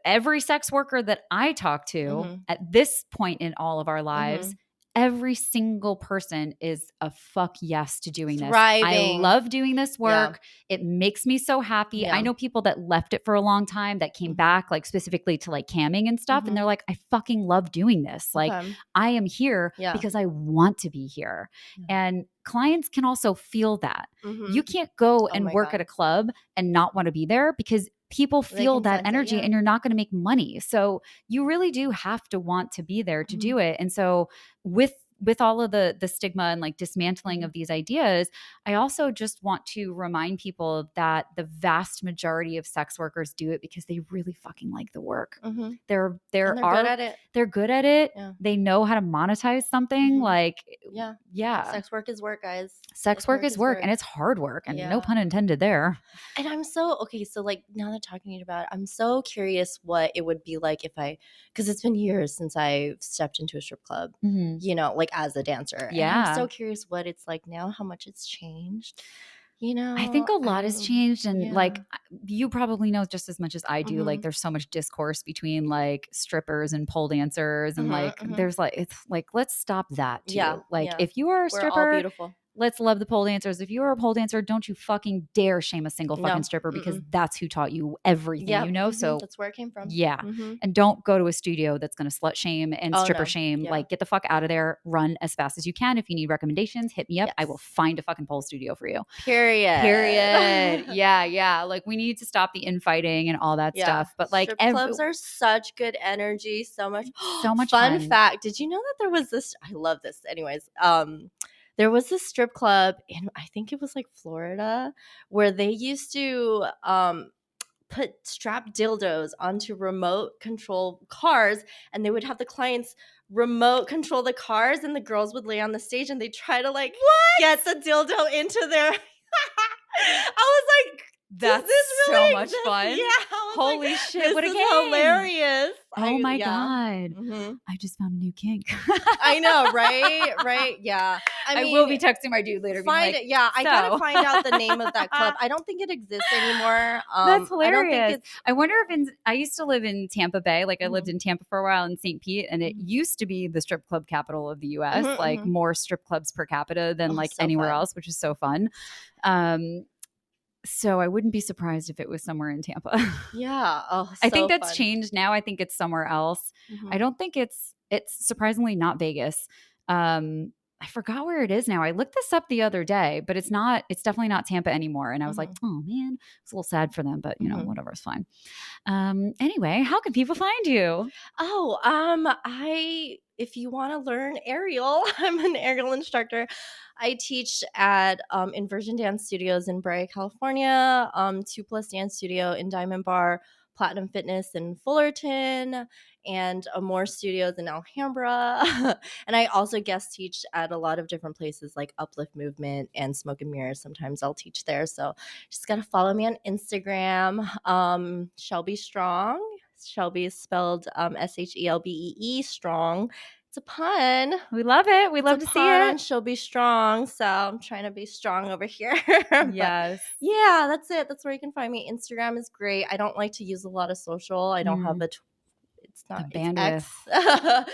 every sex worker that I talk to Mm-hmm. at this point in all of our lives, Mm-hmm. every single person is a fuck yes to doing this. I Thriving. love doing this work. It makes me so happy. Yeah. I know people that left it for a long time that came Mhm. back, like specifically to like camming and stuff. And Mhm. they're like, I fucking love doing this. Like, Okay. I am here Yeah. because I want to be here. Yeah. And clients can also feel that. Mhm. You can't go Oh and my work God. at a club and not want to be there because people They feel can that sense it, energy yeah. and you're not going to make money. So you really do have to want to be there to Mhm. do it. And so with all of the stigma and like dismantling Mhm. of these ideas, I also just want to remind people that the vast majority of sex workers do it because they really fucking like the work. Mhm. There And they're good at it. They're good at it. Yeah. They know how to monetize something. Mhm. Like, Yeah. yeah. Sex work is work, guys. Sex work is work, and it's hard work, and no Yeah. pun intended there. And I'm so okay. So like now that talking to you about it, I'm so curious what it would be like if because it's been years since I stepped into a strip club, Mhm. you know, like as a dancer. And Yeah. I'm so curious what it's like now, how much it's changed. You know, I think a lot has changed, and like you probably know just as much as I do. Like, Mhm. there's so much discourse between like strippers and pole dancers, and Mhm, like mhm. there's like it's like let's stop that too. Yeah, Like, yeah. if you are a We're all stripper, beautiful. let's love the pole dancers. If you are a pole dancer, don't you fucking dare shame a single fucking No. stripper because Mm-mm. that's who taught you everything Yeah, you know. So that's where it came from. yeah. Mhm. And don't go to a studio that's going to slut shame and Oh, stripper no. shame. Yeah. Like, get the fuck out of there. Run as fast as you can. If you need recommendations, hit me up. I will Yes. find a fucking pole studio for you. Period. Yeah, yeah. Like, we need to stop the infighting and all that Yeah. stuff. But like, strip clubs are such good energy, so much so much fun fun. fact. Did you know that there was this I love this anyways. There was this strip club in I think it was like Florida where they used to put strap dildos onto remote control cars, and they would have the clients remote control the cars, and the girls would lay on the stage and they try to like get the dildo into their I was like, That's does this so really much exist? fun. Yeah. I was Holy like, shit, this what a is game. hilarious. Oh my Yeah. God. Mhm. I just found a new kink. I know, right? Right. Yeah. I will be texting my dude later. Find being it. Yeah, I gotta "So." find out the name of that club. I don't think it exists anymore. That's I don't think hilarious. it's. I wonder if I used to live in Tampa Bay. Like, I lived Mhm. in Tampa for a while in St. Pete, and it Mhm. used to be the strip club capital of the US, Mhm, like mhm. more strip clubs per capita than Oh, like so anywhere fun. else, which is so fun. So I wouldn't be surprised if it was somewhere in Tampa. Yeah. Oh, I think so that's fun. changed now. I think it's somewhere else. Mhm. I don't think it's surprisingly not Vegas. I forgot where it is now. I looked this up the other day, but it's definitely not Tampa anymore. And I was like, Mhm. oh man, it's a little sad for them, but Mhm. whatever, it's fine. Anyway, how can people find you? Oh, I if you want to learn aerial, I'm an aerial instructor. I teach at Inversion Dance Studios in Brea, California, 2 Plus Dance Studio in Diamond Bar, Platinum Fitness in Fullerton, and more studios in Alhambra. And I also guest teach at a lot of different places like Uplift Movement and Smoke and Mirrors. Sometimes I'll teach there. So just gotta follow me on Instagram, ShelBee Strong. ShelBee is spelled SHELBEE strong. It's a pun. We love it. We It's a love to see pun on it. she'll be strong. So I'm trying to be strong over here. But Yes. yeah, that's it. That's where you can find me. Instagram is great. I don't like to use a lot of social. I don't have Mm, it's the not, it's bandwidth. X.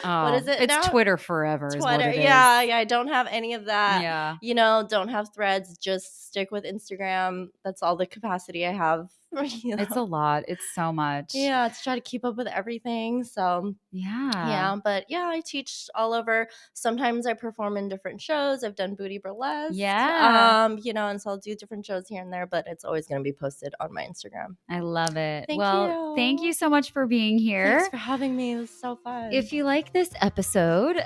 What is Oh, it it's now? Twitter forever is what Twitter. it is. Yeah, I don't have any of that. Yeah. Don't have threads. Just stick with Instagram. That's all the capacity I have. you It's know. a lot. It's so much. Yeah, to try to keep up with everything. So Yeah. yeah, but yeah, I teach all over. Sometimes I perform in different shows. I've done booty burlesque. Yeah. And so I'll do different shows here and there, but it's always gonna be posted on my Instagram. I love it. Thank Well, thank you you. so much for being Thanks here. for having me. It was so fun. If you like this episode,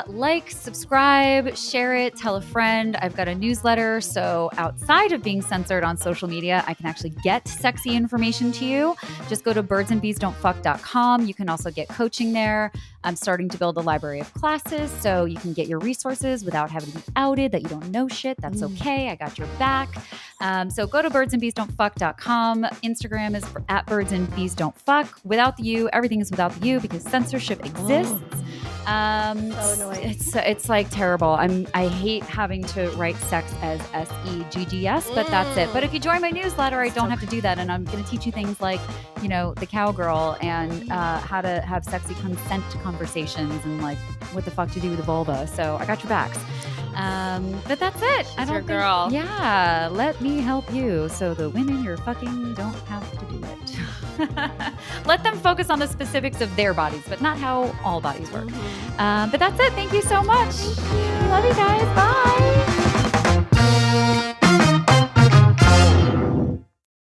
like, subscribe, share it, tell a friend. I've got a newsletter. So, outside of being censored on social media, I can actually get sexy information to you. Just go to birdsandbeesdon'tfuck.com. You can also get coaching there. I'm starting to build a library of classes so you can get your resources without having to be outed that you don't know shit. That's okay. I got your back. So go to birdsandbeesdon'tfuck.com. Instagram is at birdsandbeesdon'tfuck. Without the U, everything is without the U because censorship exists. So annoying. It's like terrible. I hate having to write sex as SEGGS, but that's it. But if you join my newsletter, I don't have to do that, and I'm going to teach you things like the cowgirl and how to have sexy consent conversations and like what the fuck to do with the vulva. So I got your backs. But that's it. She's your girl. Yeah, let me help you so the women you're fucking don't have to do it. Let them focus on the specifics of their bodies, but not how all bodies work. But that's it. Thank you so much. Love you guys. Bye.